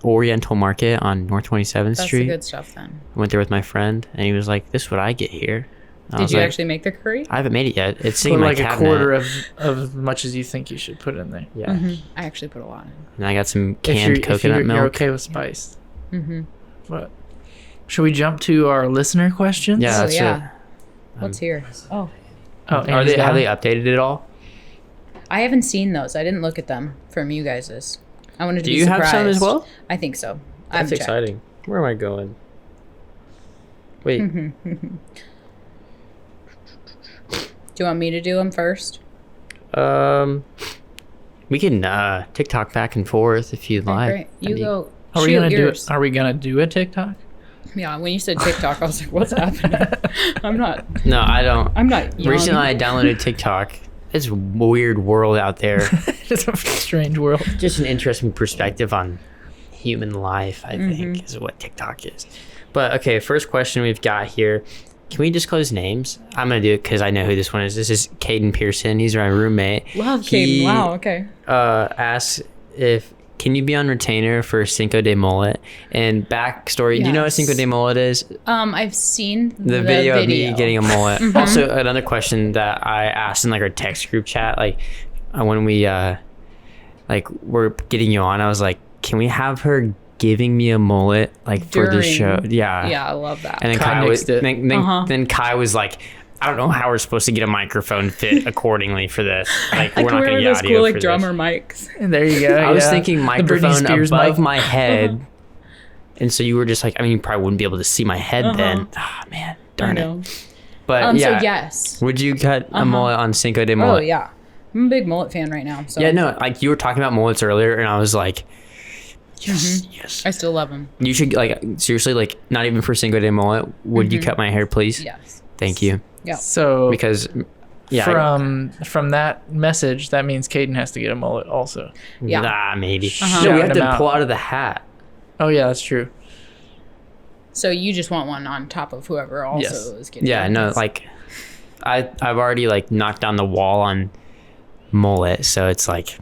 Speaker 2: Oriental Market on North 27th
Speaker 3: That's
Speaker 2: Street.
Speaker 3: the good stuff then.
Speaker 2: I went there with my friend, and he was like, "This is what I get here." I
Speaker 3: Did
Speaker 2: was
Speaker 3: you
Speaker 2: like,
Speaker 3: actually make the curry?
Speaker 2: I haven't made it yet. It's sitting
Speaker 1: Put
Speaker 2: in my
Speaker 1: like
Speaker 2: cabinet.
Speaker 1: a quarter of as much as you think you should put in there.
Speaker 2: Yeah.
Speaker 3: Mhm. I actually put a lot in.
Speaker 2: And I got some
Speaker 1: If
Speaker 2: canned coconut
Speaker 1: you're
Speaker 2: milk.
Speaker 1: okay with spice.
Speaker 3: Mm-hmm.
Speaker 1: But should we jump to our listener questions?
Speaker 2: Yeah,
Speaker 3: Oh,
Speaker 2: that's
Speaker 3: yeah.
Speaker 2: it.
Speaker 3: What's here? Oh,
Speaker 1: Oh,
Speaker 2: Are they, have they updated it all?
Speaker 3: I haven't seen those. I didn't look at them from you guys's. I wanted to
Speaker 2: Do
Speaker 3: be
Speaker 2: you have
Speaker 3: surprised.
Speaker 2: some as well?
Speaker 3: I think so. I
Speaker 2: That's
Speaker 3: haven't checked.
Speaker 2: exciting. Where am I going? Wait.
Speaker 3: Do you want me to do them first?
Speaker 2: We can TikTok back and forth if you'd
Speaker 3: Okay,
Speaker 2: like.
Speaker 3: great. You go.
Speaker 1: Are we
Speaker 3: shoot
Speaker 1: gonna
Speaker 3: yours.
Speaker 1: Are we gonna do a TikTok?
Speaker 3: Yeah, when you said TikTok, I was like, "What's happening?" I'm not.
Speaker 2: No, I don't.
Speaker 3: I'm not young.
Speaker 2: Recently, I downloaded TikTok. It's a weird world out there.
Speaker 1: It's a strange world.
Speaker 2: Just an interesting perspective on human life, I think, is what TikTok is. But okay, first question we've got here. Can we disclose names? I'm going to do it because I know who this one is. This is Caden Pearson. He's my roommate.
Speaker 3: Love
Speaker 2: He,
Speaker 3: Caden. Wow. Okay.
Speaker 2: Asks if, can you be on retainer for Cinco de Mullet? And backstory, do you know what
Speaker 3: Yes.
Speaker 2: Cinco de Mullet is?
Speaker 3: I've seen
Speaker 2: The video of me getting a mullet. Also, another question that I asked in like our text group chat, like when we like we're getting you on, I was like, can we have her giving me a mullet like for the show? Yeah.
Speaker 3: Yeah, I love that.
Speaker 2: And then
Speaker 1: Kai
Speaker 2: Kai was,
Speaker 1: nixed it.
Speaker 2: then Kai was like, I don't know how we're supposed to get a microphone fit accordingly for this. Like, we're not going to get
Speaker 3: those
Speaker 2: audio
Speaker 3: cool
Speaker 2: for
Speaker 3: like
Speaker 2: this.
Speaker 3: drummer mics.
Speaker 1: And there you go.
Speaker 2: I was
Speaker 1: yeah.
Speaker 2: thinking
Speaker 1: The Britney
Speaker 2: microphone
Speaker 1: Spears
Speaker 2: above
Speaker 1: mic.
Speaker 2: my head. And so you were just like, I mean, you probably wouldn't be able to see my head then. Ah, man, darn
Speaker 3: I
Speaker 2: it.
Speaker 3: know.
Speaker 2: But yeah,
Speaker 3: So yes.
Speaker 2: would you cut a mullet on Cinco de
Speaker 3: Oh
Speaker 2: Mullet?
Speaker 3: yeah. I'm a big mullet fan right now. So
Speaker 2: Yeah, no, like you were talking about mullets earlier, and I was like, yes, yes.
Speaker 3: I still love them.
Speaker 2: You should, like, seriously, like, not even for Cinco de Mullet, would you cut my hair, please?
Speaker 3: Yes.
Speaker 2: Thank you.
Speaker 3: Yeah.
Speaker 1: So
Speaker 2: Because, yeah.
Speaker 1: from that message, that means Caden has to get a mullet also.
Speaker 3: Yeah.
Speaker 2: Nah, maybe.
Speaker 3: Uh-huh.
Speaker 2: No, we
Speaker 1: Shout
Speaker 2: have
Speaker 1: him
Speaker 2: to
Speaker 1: out.
Speaker 2: pull out of the hat.
Speaker 1: Oh yeah, that's true.
Speaker 3: So you just want one on top of whoever also
Speaker 1: Yes.
Speaker 3: is getting.
Speaker 2: Yeah, no,
Speaker 3: this.
Speaker 2: like, I've already, like, knocked down the wall on mullet, so it's like,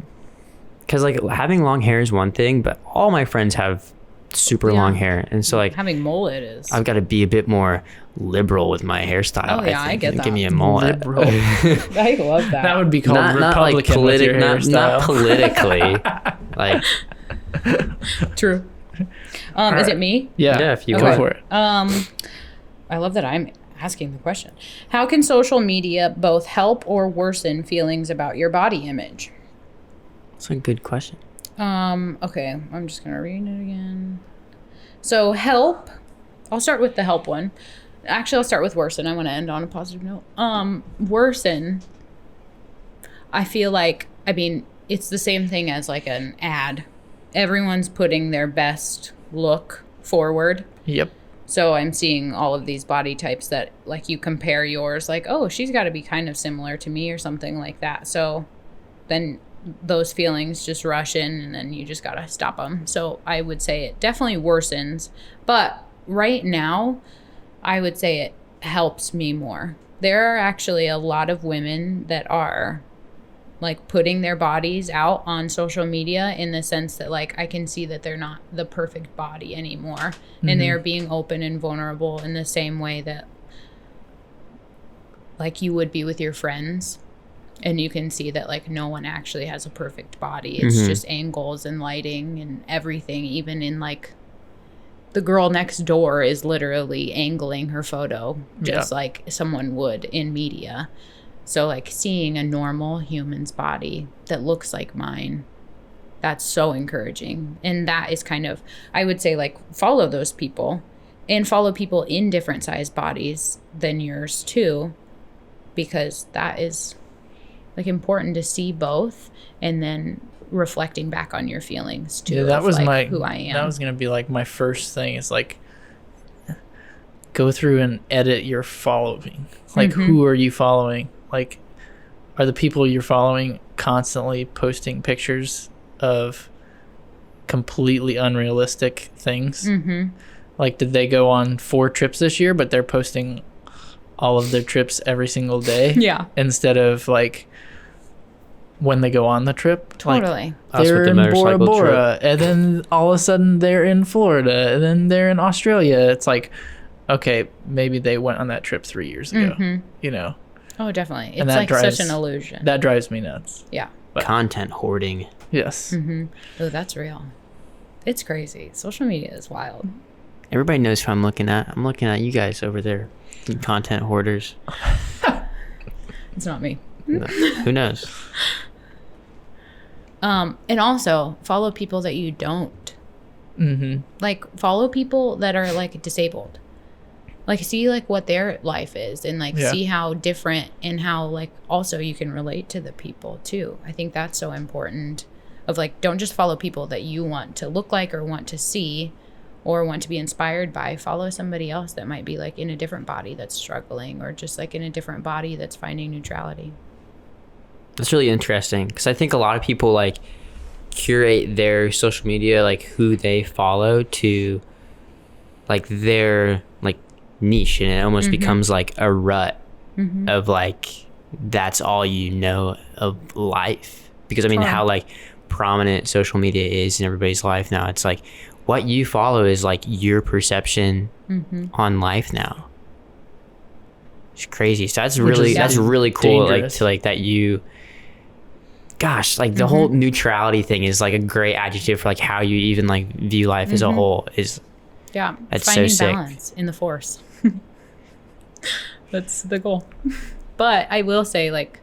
Speaker 2: because, like, having long hair is one thing, but all my friends have super
Speaker 3: Yeah.
Speaker 2: long hair, and so, like,
Speaker 3: having mullet is.
Speaker 2: I've got to be a bit more liberal with my hairstyle.
Speaker 3: Oh, yeah, I
Speaker 2: think,
Speaker 3: get
Speaker 2: and
Speaker 3: that.
Speaker 2: Give me a mullet.
Speaker 1: Liberal.
Speaker 3: I love that.
Speaker 1: That would be called
Speaker 2: Not like
Speaker 1: Republican with your
Speaker 2: not
Speaker 1: hairstyle.
Speaker 2: politically. Like,
Speaker 3: true. Is
Speaker 1: right.
Speaker 3: it me?
Speaker 1: Yeah,
Speaker 2: if you
Speaker 1: go
Speaker 2: would.
Speaker 1: for it.
Speaker 3: I love that I'm asking the question. How can social media both help or worsen feelings about your body image?
Speaker 2: that's a good question.
Speaker 3: Okay, I'm just gonna read it again. So help. I'll start with the help one. Actually, I'll start with worsen. I want to end on a positive note. Worsen. I feel like, I mean, it's the same thing as like an ad. Everyone's putting their best look forward.
Speaker 1: Yep.
Speaker 3: So I'm seeing all of these body types that like you compare yours, like, oh, she's got to be kind of similar to me or something like that. So then those feelings just rush in and then you just got to stop them. So I would say it definitely worsens. But right now, I would say it helps me more. There are actually a lot of women that are like putting their bodies out on social media in the sense that like I can see that they're not the perfect body anymore and they're being open and vulnerable in the same way that like you would be with your friends, and you can see that like no one actually has a perfect body. It's just angles and lighting and everything. Even in like the girl next door is literally angling her photo just like someone would in media. So like seeing a normal human's body that looks like mine, that's so encouraging. And that is kind of, I would say, like, follow those people and follow people in different sized bodies than yours too, because that is like important to see both and then reflecting back on your feelings too.
Speaker 1: Yeah, that
Speaker 3: of,
Speaker 1: was
Speaker 3: like,
Speaker 1: my
Speaker 3: who I am.
Speaker 1: That was gonna be like my first thing is like go through and edit your following. Like, who are you following? Like, are the people you're following constantly posting pictures of completely unrealistic things? Like, did they go on 4 trips this year, but they're posting all of their trips every single day?
Speaker 3: Yeah.
Speaker 1: Instead of, like, when they go on the trip.
Speaker 3: Totally.
Speaker 1: Like, they're in Bora Bora, and then all of a sudden they're in Florida, and then they're in Australia. It's like, okay, maybe they went on that trip 3 years ago, you know?
Speaker 3: Oh, definitely.
Speaker 1: And
Speaker 3: It's
Speaker 1: that
Speaker 3: like
Speaker 1: drives-
Speaker 3: such an illusion.
Speaker 1: That drives me nuts.
Speaker 3: Yeah.
Speaker 2: Content hoarding.
Speaker 1: Yes.
Speaker 3: Oh, that's real. It's crazy. Social media is wild.
Speaker 2: Everybody knows who I'm looking at. I'm looking at you guys over there, you content hoarders.
Speaker 3: It's not me.
Speaker 2: No, who knows?
Speaker 3: And also follow people that you don't. Like, follow people that are like disabled. Like, see like what their life is, and like see how different, and how like also you can relate to the people too. I think that's so important. Of like, don't just follow people that you want to look like or want to see or want to be inspired by. Follow somebody else that might be like in a different body that's struggling, or just like in a different body that's finding neutrality.
Speaker 2: That's really interesting, because I think a lot of people like curate their social media, like who they follow, to like their like niche, and it almost becomes like a rut of like that's all you know of life. Because I mean, how like prominent social media is in everybody's life now, it's like what you follow is like your perception on life now. It's crazy. So that's really cool. Dangerous. Like to like that you, gosh, like the whole neutrality thing is like a great adjective for like how you even like view life as a whole. Is that's
Speaker 3: finding
Speaker 2: so sick.
Speaker 3: Balance in the force. That's the goal. But I will say, like,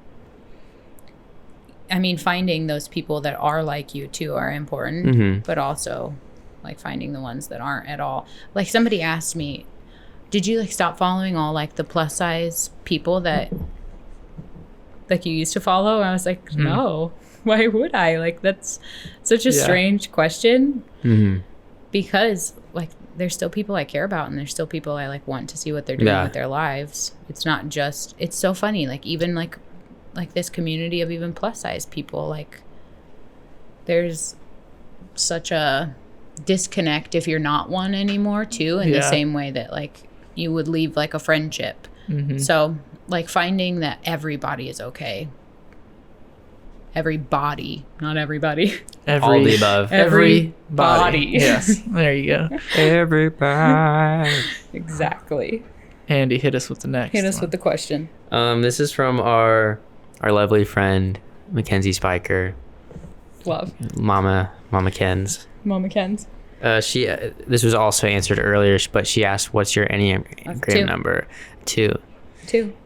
Speaker 3: I mean, finding those people that are like you too are important, but also like finding the ones that aren't at all. Like, somebody asked me, did you like stop following all like the plus size people that like you used to follow? And I was like, no, why would I? Like, that's such a strange question, because like there's still people I care about, and there's still people I like want to see what they're doing with their lives. It's not just, it's so funny. Like, even like this community of even plus size people, like there's such a disconnect if you're not one anymore too, in the same way that like you would leave like a friendship. So like finding that everybody is okay. Everybody, not everybody.
Speaker 2: All the above.
Speaker 3: Everybody.
Speaker 1: Yes, there you go.
Speaker 2: Everybody.
Speaker 3: Exactly.
Speaker 1: Andy, hit us with the next.
Speaker 3: Hit us with the question.
Speaker 2: This is from our lovely friend Mackenzie Spiker.
Speaker 3: Love.
Speaker 2: Mama Kens.
Speaker 3: Mama Kens.
Speaker 2: This was also answered earlier, but she asked, "What's your Enneagram number?" 2.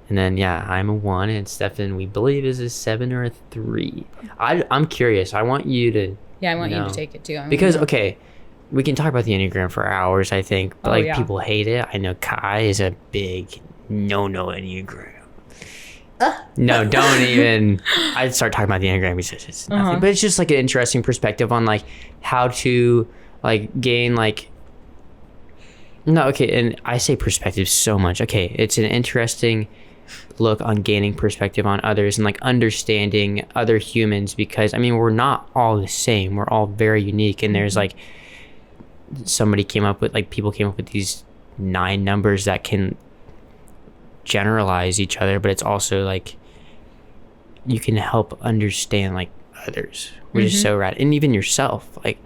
Speaker 2: And then I'm a 1, and Stefan, we believe, is a 7 or a 3. I'm curious. I want you to.
Speaker 3: Yeah, I want you to take it too.
Speaker 2: Because okay, we can talk about the Enneagram for hours, I think, but people hate it. I know Kai is a big no Enneagram. No, don't even. I'd start talking about the Enneagram because it's nothing, but it's just like an interesting perspective on like how to like gain like. No, okay, and I say perspective so much. Okay, it's an interesting look on gaining perspective on others and like understanding other humans, because I mean, we're not all the same. We're all very unique, and there's like people came up with these 9 numbers that can generalize each other, but it's also like you can help understand like others, which is so rad, and even yourself, like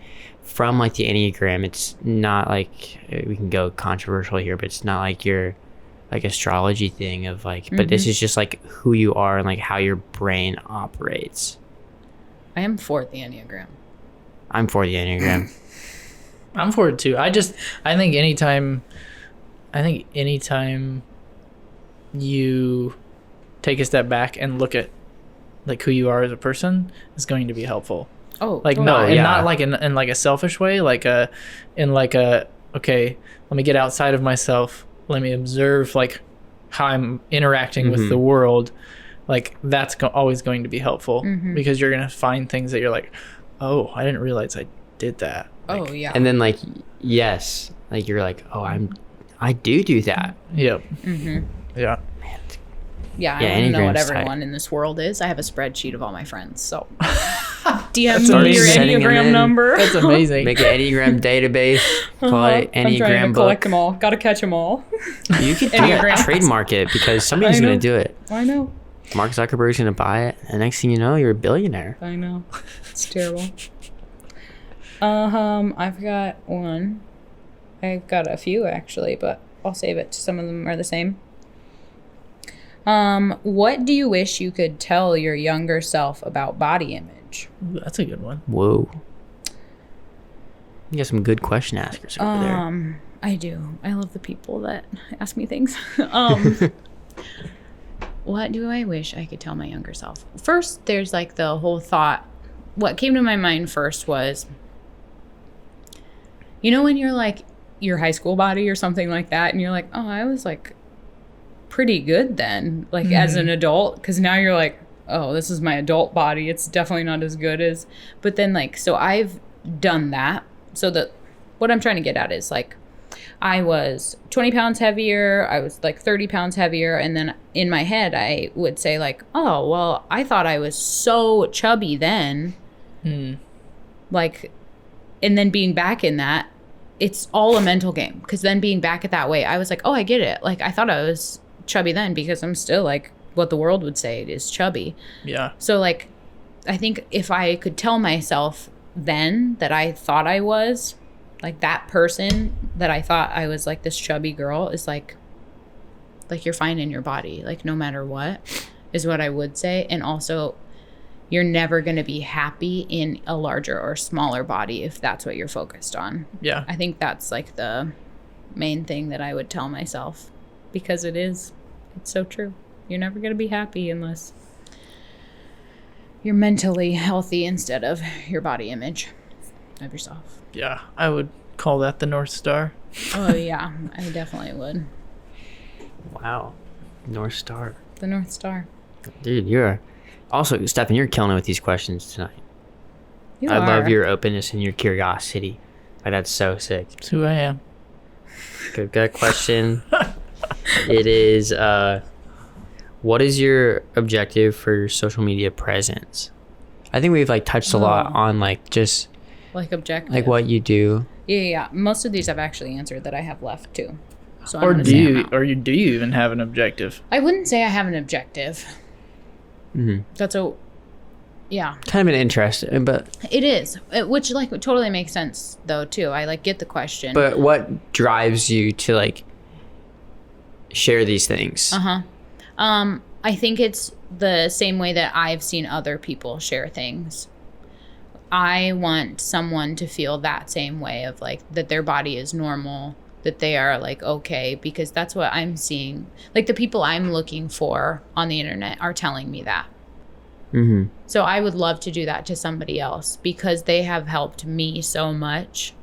Speaker 2: from like the Enneagram. It's not like, we can go controversial here, but it's not like your like astrology thing of like, but this is just like who you are and like how your brain operates.
Speaker 3: I am for the Enneagram.
Speaker 2: I'm for the Enneagram.
Speaker 1: I'm for it too. I think anytime you take a step back and look at like who you are as a person is going to be helpful.
Speaker 3: Oh,
Speaker 1: like
Speaker 3: totally.
Speaker 1: not like in like a selfish way, okay, let me get outside of myself, let me observe like how I'm interacting with the world. Like that's always going to be helpful, because you're gonna find things that you're like, oh, I didn't realize I did that.
Speaker 3: Like, oh yeah.
Speaker 2: And then like, yes, like you're like, oh, I'm I do that.
Speaker 1: Yep.
Speaker 3: Mm-hmm.
Speaker 1: Yeah.
Speaker 3: Yeah,
Speaker 2: Yeah,
Speaker 3: I don't know what
Speaker 2: Enneagram's
Speaker 3: everyone in this world is. I have a spreadsheet of all my friends, so DM
Speaker 1: That's
Speaker 3: me your
Speaker 1: amazing.
Speaker 2: Sending them
Speaker 3: Enneagram
Speaker 2: in.
Speaker 3: number.
Speaker 1: That's amazing.
Speaker 2: Make an Enneagram database. Call it
Speaker 3: I'm trying
Speaker 2: Enneagram
Speaker 3: to collect
Speaker 2: book.
Speaker 3: them all. Got to catch them all.
Speaker 2: You could do
Speaker 3: Enneagram.
Speaker 2: that. Trademark it because somebody's
Speaker 3: I know.
Speaker 2: going to do it.
Speaker 3: I know.
Speaker 2: Mark Zuckerberg's going to buy it. And next thing you know, you're a billionaire.
Speaker 3: I know. It's terrible. I've got one. I've got a few actually, but I'll save it. Some of them are the same. What do you wish you could tell your younger self about body image?
Speaker 1: Ooh, that's a good one.
Speaker 2: Whoa. You got some good question askers over there.
Speaker 3: I do. I love the people that ask me things. What do I wish I could tell my younger self? First, there's like the whole thought. What came to my mind first was, you know, when you're like your high school body or something like that, and you're like, oh, I was like pretty good then, like as an adult, because now you're like, oh, this is my adult body. It's definitely not as good as, but then like, so I've done that. So that what I'm trying to get at is like, I was 20 pounds heavier. I was like 30 pounds heavier. And then in my head, I would say like, oh, well, I thought I was so chubby then. Like, and then being back in that, it's all a mental game. Because then being back at that weight, I was like, oh, I get it. Like, I thought I was chubby then because I'm still like what the world would say is chubby.
Speaker 1: Yeah.
Speaker 3: So like, I think if I could tell myself then that I thought I was like that person that I thought I was like this chubby girl is like you're fine in your body, like no matter what, is what I would say. And also you're never going to be happy in a larger or smaller body if that's what you're focused on.
Speaker 1: Yeah.
Speaker 3: I think that's like the main thing that I would tell myself, because it's so true. You're never going to be happy unless you're mentally healthy instead of your body image of yourself.
Speaker 1: Yeah. I would call that the North Star.
Speaker 3: Oh yeah, I definitely would.
Speaker 2: Wow. North Star.
Speaker 3: The North Star.
Speaker 2: Dude, you're... Also, Stefan, you're killing it with these questions tonight.
Speaker 3: I
Speaker 2: love your openness and your curiosity. Like, that's so sick.
Speaker 1: That's who I am.
Speaker 2: Good question. It is, what is your objective for your social media presence? I think we've, like, touched a lot on, like, just...
Speaker 3: Like objective.
Speaker 2: Like, what you do.
Speaker 3: Yeah. Most of these I've actually answered that I have left, too. So
Speaker 1: Or do you even have an objective?
Speaker 3: I wouldn't say I have an objective.
Speaker 2: Mm-hmm.
Speaker 3: That's yeah.
Speaker 2: Kind of an interest, but...
Speaker 3: It is, which, like, totally makes sense, though, too. I, like, get the question.
Speaker 2: But what drives you to, like, share these things?
Speaker 3: I think it's the same way that I've seen other people share things. I want someone to feel that same way of, like, that their body is normal, that they are, like, okay, because that's what I'm seeing. Like, the people I'm looking for on the internet are telling me that.
Speaker 2: Mm-hmm.
Speaker 3: So I would love to do that to somebody else, because they have helped me so much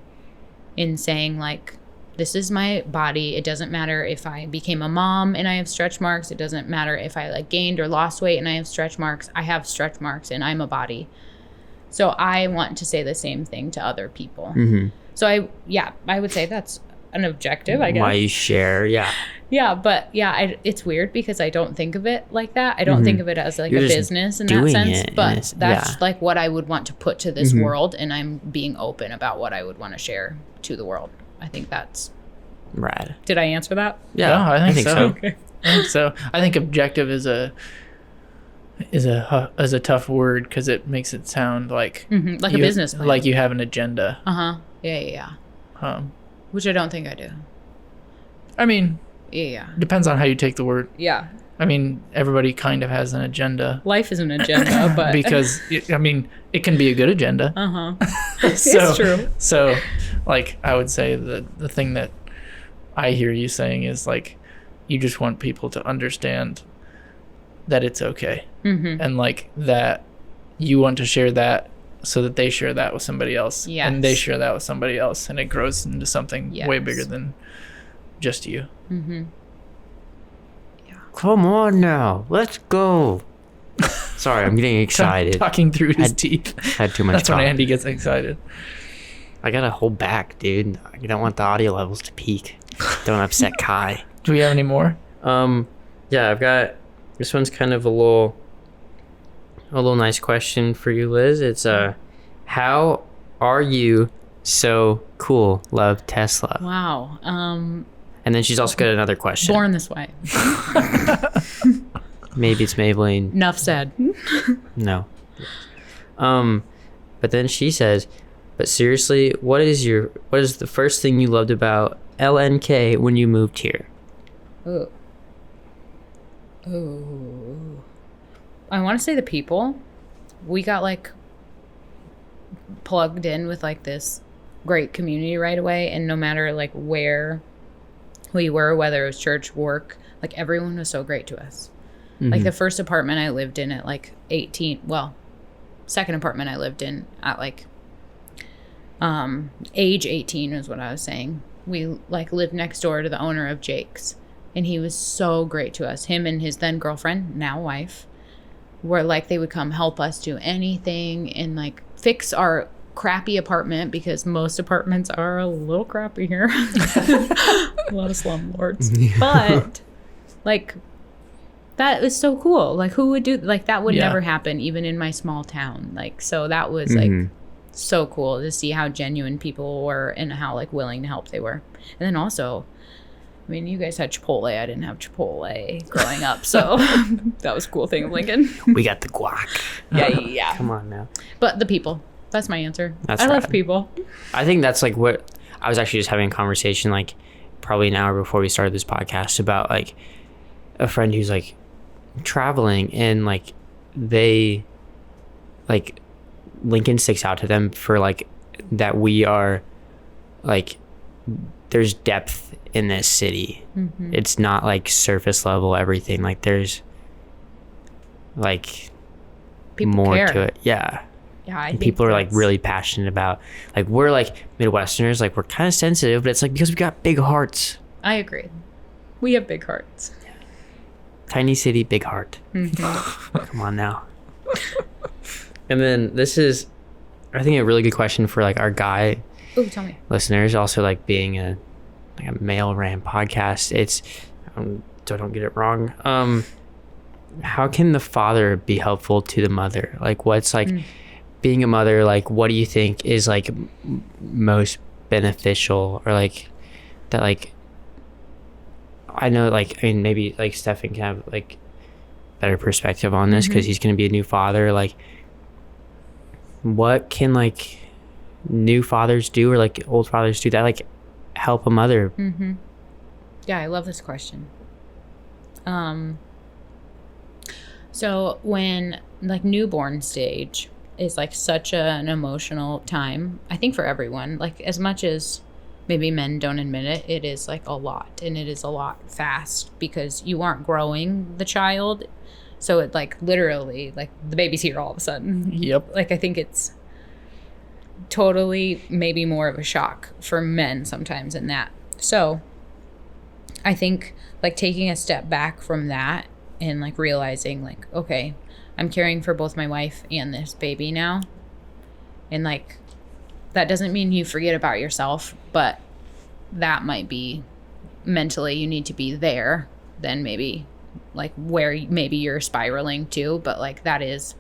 Speaker 3: in saying, like, this is my body. It doesn't matter if I became a mom and I have stretch marks. It doesn't matter if I, like, gained or lost weight and I have stretch marks. I have stretch marks and I'm a body. So I want to say the same thing to other people.
Speaker 2: Mm-hmm.
Speaker 3: So I would say that's an objective, I guess.
Speaker 2: Why you share, yeah.
Speaker 3: Yeah, but yeah, it's weird because I don't think of it like that. I don't think of it as like
Speaker 2: You're
Speaker 3: a
Speaker 2: just
Speaker 3: business in
Speaker 2: doing
Speaker 3: that sense.
Speaker 2: it,
Speaker 3: But that's
Speaker 2: yeah.
Speaker 3: like what I would want to put to this world, and I'm being open about what I would want to share to the world. I think that's
Speaker 2: Rad.
Speaker 3: Did I answer that?
Speaker 1: Yeah, I think so.
Speaker 3: Okay.
Speaker 1: I think so. I think objective is a tough word because it makes it sound like
Speaker 3: Like a business plan.
Speaker 1: like you have an agenda.
Speaker 3: Yeah. Which I don't think I do.
Speaker 1: I mean,
Speaker 3: Yeah.
Speaker 1: depends on how you take the word.
Speaker 3: Yeah.
Speaker 1: I mean, everybody kind of has an agenda.
Speaker 3: Life is an agenda, but
Speaker 1: because I mean, it can be a good agenda.
Speaker 3: It's true.
Speaker 1: So, like, I would say the thing that I hear you saying is, like, you just want people to understand that it's okay, and like that you want to share that so that they share that with somebody else, and they share that with somebody else, and it grows into something way bigger than just you.
Speaker 2: Come on now, let's go. Sorry, I'm getting excited.
Speaker 1: Talking through his teeth.
Speaker 2: Had too much
Speaker 1: That's when
Speaker 2: coffee.
Speaker 1: Andy gets excited.
Speaker 2: I gotta hold back, dude. I don't want the audio levels to peak. Don't upset Kai.
Speaker 1: Do we have any more?
Speaker 2: Yeah, I've got, this one's kind of a little nice question for you, Liz. It's, how are you so cool? Love, Tesla.
Speaker 3: Wow.
Speaker 2: And then she's also got another question.
Speaker 3: Born this way.
Speaker 2: Maybe it's Maybelline.
Speaker 3: Enough said.
Speaker 2: No. But then she says, but seriously, what is the first thing you loved about LNK when you moved here?
Speaker 3: Oh. I want to say the people. We got like plugged in with like this great community right away, and no matter like where we were, whether it was church, work, like everyone was so great to us. Like the first apartment I lived in at like 18, well, second apartment I lived in at like age 18 is what I was saying. We like lived next door to the owner of Jake's, and he was so great to us. Him and his then girlfriend, now wife, were like, they would come help us do anything and like fix our crappy apartment, because most apartments are a little crappy here. A lot of slumlords. But like, that was so cool. Like, who would do like that? Would never happen even in my small town. Like, so that was like so cool to see how genuine people were and how like willing to help they were. And then also, I mean, you guys had Chipotle. I didn't have Chipotle growing up, so that was a cool thing of Lincoln.
Speaker 2: We got the guac.
Speaker 3: Yeah.
Speaker 2: Come on now.
Speaker 3: But the people. That's my answer.
Speaker 2: That's
Speaker 3: I love
Speaker 2: rad.
Speaker 3: people.
Speaker 2: I think that's like what I was actually just having a conversation like probably an hour before we started this podcast about like a friend who's like traveling, and like they like Lincoln sticks out to them for like that we are like there's depth in this city. It's not like surface level everything. Like there's like
Speaker 3: People
Speaker 2: more
Speaker 3: care.
Speaker 2: to it. Yeah.
Speaker 3: Yeah, I
Speaker 2: And
Speaker 3: think
Speaker 2: people are like
Speaker 3: that's-
Speaker 2: really passionate about like we're like Midwesterners, like we're kind of sensitive, but it's like because we got big hearts.
Speaker 3: I agree. We have big hearts.
Speaker 2: Tiny city, big heart. Come on now. And then this is, I think, a really good question for like our guy
Speaker 3: Ooh, tell me.
Speaker 2: listeners. Also, like being a male ran podcast, it's so don't get it wrong. How can the father be helpful to the mother? Like, what's like being a mother? Like, what do you think is like most beneficial, or like that? Like, I know, like, I mean, maybe like Stefan can have like better perspective on this because he's going to be a new father. Like, what can like new fathers do, or like old fathers do that like help a mother?
Speaker 3: Yeah, I love this question. So when like newborn stage is like such an emotional time, I think for everyone, like as much as maybe men don't admit it, it is like a lot, and it is a lot fast because you aren't growing the child. So it like literally like the baby's here all of a sudden.
Speaker 1: Yep.
Speaker 3: Like I think it's totally maybe more of a shock for men sometimes in that. So I think like taking a step back from that and like realizing like, okay, I'm caring for both my wife and this baby now. And like, that doesn't mean you forget about yourself, but that might be mentally you need to be there than maybe like where maybe you're spiraling to. But like that is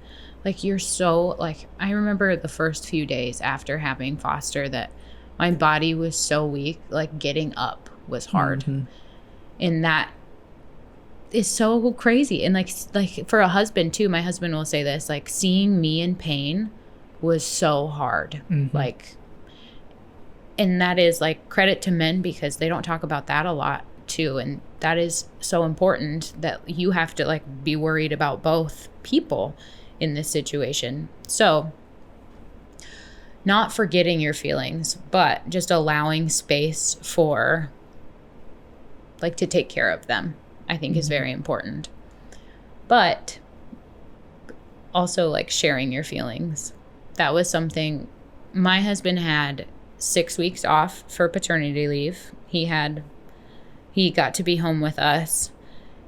Speaker 3: like, you're so like, I remember the first few days after having Foster that my body was so weak, like getting up was hard. And that is so crazy. And like for a husband too, my husband will say this, like seeing me in pain was so hard. Like, and that is like credit to men because they don't talk about that a lot too. And that is so important that you have to like be worried about both people in this situation. So not forgetting your feelings, but just allowing space for like to take care of them, I think is very important. But also like sharing your feelings. That was something my husband had 6 weeks off for paternity leave. He got to be home with us,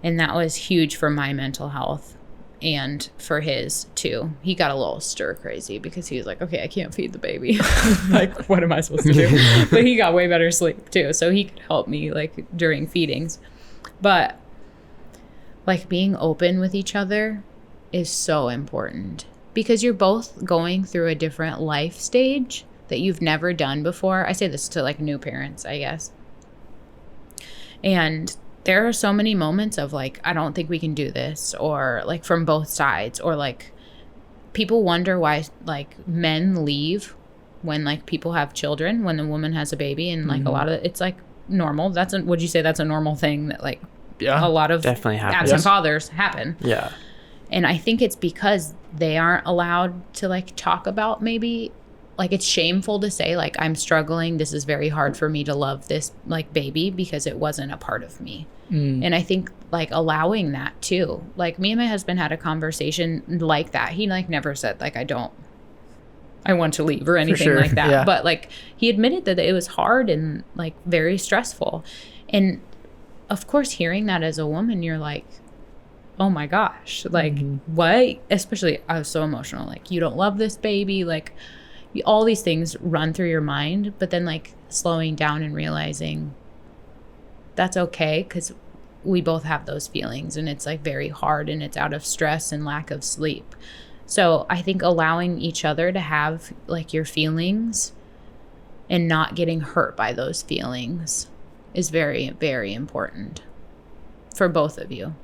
Speaker 3: and that was huge for my mental health. and for his too. He got a little stir crazy because he was like, okay, I can't feed the baby. Like, what am I supposed to do? But he got way better sleep too, so he could help me like during feedings. But like being open with each other is so important because you're both going through a different life stage that you've never done before. I say this to like new parents, I guess. And there are so many moments of like, I don't think we can do this, or like from both sides, or like people wonder why like men leave when like people have children, when the woman has a baby, and like a lot of it's like normal. Would you say that's a normal thing that like a lot of
Speaker 2: definitely happens.
Speaker 3: absent fathers happen?
Speaker 2: Yeah.
Speaker 3: And I think it's because they aren't allowed to like talk about, maybe like it's shameful to say like, I'm struggling, this is very hard for me to love this like baby because it wasn't a part of me. And I think like allowing that too, like me and my husband had a conversation like that. He like never said like I want to leave or anything like that. Yeah. But like he admitted that it was hard and like very stressful. And of course, hearing that as a woman, you're like, oh my gosh, like what? Especially I was so emotional. Like, you don't love this baby. Like all these things run through your mind, but then like slowing down and realizing that's okay, because we both have those feelings and it's like very hard and it's out of stress and lack of sleep. So I think allowing each other to have like your feelings and not getting hurt by those feelings is very, very important for both of you.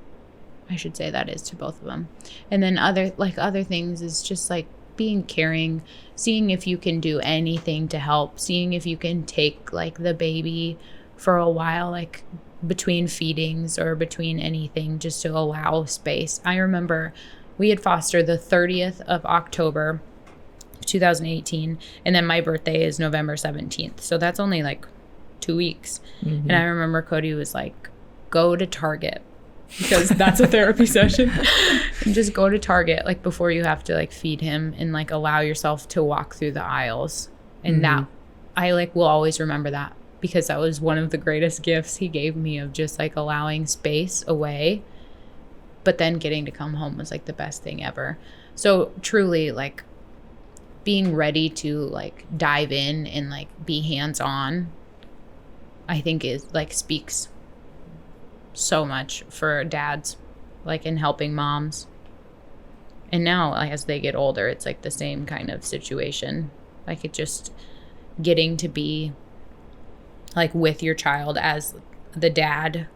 Speaker 3: I should say that is to both of them. And then other things is just like being caring, seeing if you can do anything to help, seeing if you can take like the baby for a while, like between feedings or between anything, just to allow space. I remember we had Foster the 30th of October, 2018, and then my birthday is November 17th. So that's only like 2 weeks. And I remember Cody was like, go to Target, because that's a therapy session. And just go to Target like before you have to like feed him, and like allow yourself to walk through the aisles. And that I like will always remember that, because that was one of the greatest gifts he gave me, of just like allowing space away, but then getting to come home was like the best thing ever. So truly, like being ready to like dive in and like be hands-on, I think is like speaks so much for dads, like in helping moms. And now like, as they get older, it's like the same kind of situation. Like it just getting to be like with your child as the dad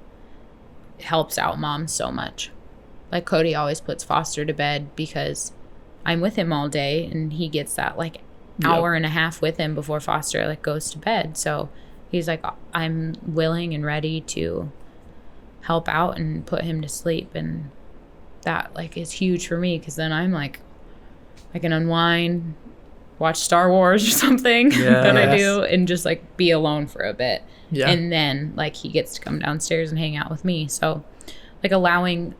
Speaker 3: helps out moms so much. Like Cody always puts Foster to bed because I'm with him all day, and he gets that like hour and a half with him before Foster like goes to bed. So he's like, I'm willing and ready to help out and put him to sleep. And that like is huge for me, because then I'm like, I can unwind, watch Star Wars or something that I do, and just like be alone for a bit. And then like he gets to come downstairs and hang out with me. So like allowing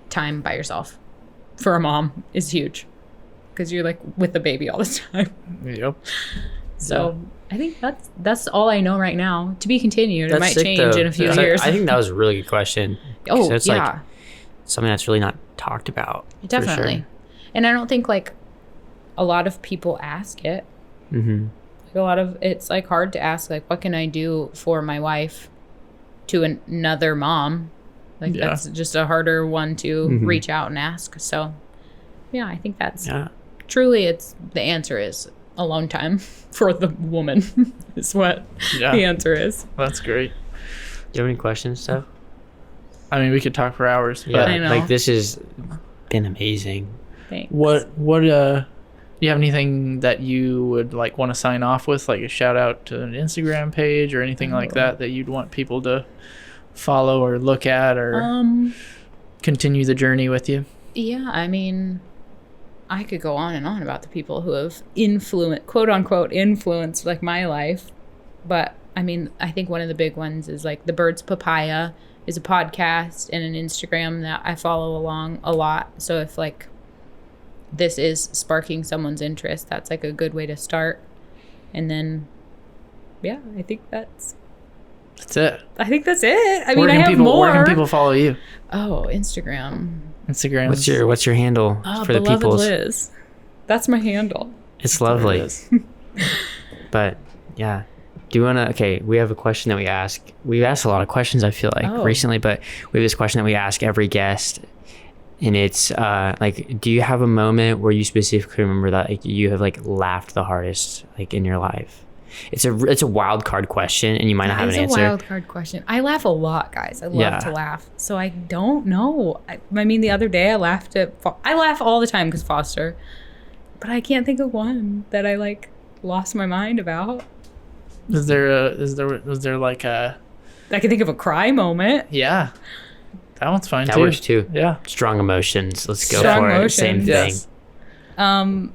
Speaker 3: time by yourself for a mom is huge, because you're like with the baby all the time. So I think that's all I know right now. To be continued. It might change in a few years.
Speaker 2: I think that was a really good question.
Speaker 3: Oh,
Speaker 2: it's like something that's really not talked about.
Speaker 3: Definitely. Sure. And I don't think like a lot of people ask it. Like a lot of it's like hard to ask, like, what can I do for my wife to another mom? Like that's just a harder one to reach out and ask. So yeah, I think that's truly it's the answer is alone time for the woman is what the answer is.
Speaker 1: That's great.
Speaker 2: Do you have any questions, Steph?
Speaker 1: I mean, we could talk for hours. But
Speaker 3: I know.
Speaker 2: Like this has been amazing.
Speaker 3: Thanks.
Speaker 1: What do you have anything that you would like want to sign off with, like a shout out to an Instagram page or anything like that you'd want people to follow or look at or continue the journey with you?
Speaker 3: Yeah, I mean, I could go on and on about the people who have quote unquote influenced like my life, but I mean, I think one of the big ones is like The Bird's Papaya is a podcast and an Instagram that I follow along a lot. So if like this is sparking someone's interest, that's like a good way to start. And then I think that's
Speaker 1: it.
Speaker 3: I think that's it. I mean, I have more.
Speaker 1: Where can people follow you?
Speaker 3: Oh, Instagram.
Speaker 1: Instagram.
Speaker 2: What's your handle for the
Speaker 3: Beloved
Speaker 2: people's?
Speaker 3: Liz. That's my handle.
Speaker 2: It's lovely.
Speaker 1: There it is.
Speaker 2: But yeah, do you want to? Okay, we have a question that we ask. We've asked a lot of questions, I feel like, recently, but we have this question that we ask every guest, and it's like, do you have a moment where you specifically remember that like you have like laughed the hardest like in your life? It's a wild card question, and you might not have an answer.
Speaker 3: It's a wild card question. I laugh a lot, guys. I love to laugh, so I don't know. I mean, the other day I laughed at. I laugh all the time because Foster, but I can't think of one that I like lost my mind about.
Speaker 1: Was there like a?
Speaker 3: I can think of a cry moment.
Speaker 1: Yeah, that one's fine
Speaker 2: That
Speaker 1: too.
Speaker 2: works too.
Speaker 1: Yeah.
Speaker 2: Strong emotions. Let's go
Speaker 3: Strong
Speaker 2: for it.
Speaker 3: emotions.
Speaker 2: Same
Speaker 1: Yes.
Speaker 2: thing.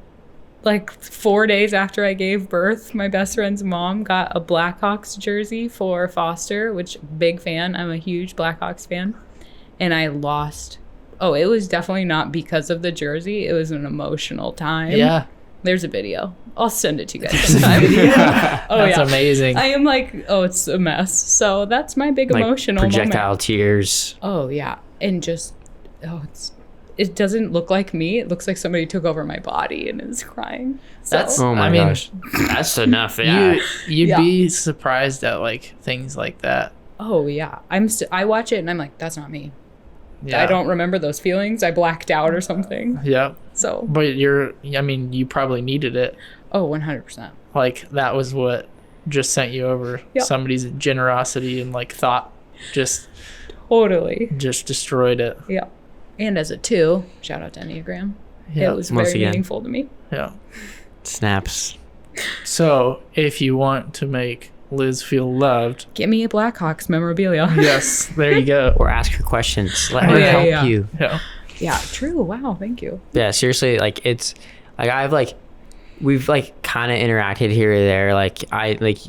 Speaker 3: Like 4 days after I gave birth, my best friend's mom got a Blackhawks jersey for Foster, which big fan. I'm a huge Blackhawks fan. And I lost. Oh, it was definitely not because of the jersey. It was an emotional time.
Speaker 1: Yeah.
Speaker 3: There's a video. I'll send it to you guys sometime. Oh,
Speaker 1: That's
Speaker 3: yeah.
Speaker 1: amazing.
Speaker 3: I am like, oh, it's a mess. So that's my big
Speaker 2: Like
Speaker 3: emotional
Speaker 2: projectile
Speaker 3: moment.
Speaker 2: tears.
Speaker 3: Oh, yeah. And just, it doesn't look like me. It looks like somebody took over my body and is crying. So,
Speaker 1: That's-
Speaker 2: Oh my
Speaker 1: I mean,
Speaker 2: gosh, that's enough. Yeah.
Speaker 1: You'd
Speaker 3: Yeah.
Speaker 1: be surprised at like things like that.
Speaker 3: oh, yeah. I watch it and I'm like, that's not me.
Speaker 1: Yeah.
Speaker 3: I don't remember those feelings. I blacked out or something.
Speaker 1: Yeah.
Speaker 3: So,
Speaker 1: But you probably needed it.
Speaker 3: oh, 100%.
Speaker 1: Like that was what just sent you over.
Speaker 3: Yep.
Speaker 1: Somebody's generosity and like thought just
Speaker 3: Totally.
Speaker 1: destroyed it.
Speaker 3: Yeah. And as a 2, shout out to Enneagram.
Speaker 1: Yeah.
Speaker 3: It was
Speaker 2: Once
Speaker 3: very
Speaker 2: again.
Speaker 3: meaningful to me.
Speaker 1: Yeah.
Speaker 2: Snaps.
Speaker 1: So if you want to make Liz feel loved,
Speaker 3: Get me a Blackhawks memorabilia.
Speaker 1: yes, there you go.
Speaker 2: Or ask her questions. Let
Speaker 3: Oh,
Speaker 2: her
Speaker 3: yeah,
Speaker 2: help
Speaker 3: yeah.
Speaker 2: you.
Speaker 1: Yeah.
Speaker 3: Yeah, true. Wow, thank you.
Speaker 2: Yeah, seriously, like it's like I've like we've like kind of interacted here or there. Like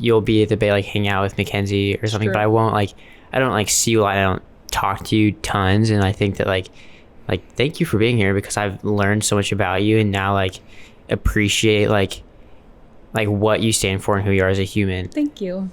Speaker 2: you'll be at the bay like hang out with Mackenzie or something,
Speaker 3: Sure.
Speaker 2: but I don't like see you a lot. I don't talk to you tons, and I think that like thank you for being here because I've learned so much about you and now like appreciate like what you stand for and who you are as a human.
Speaker 3: Thank you.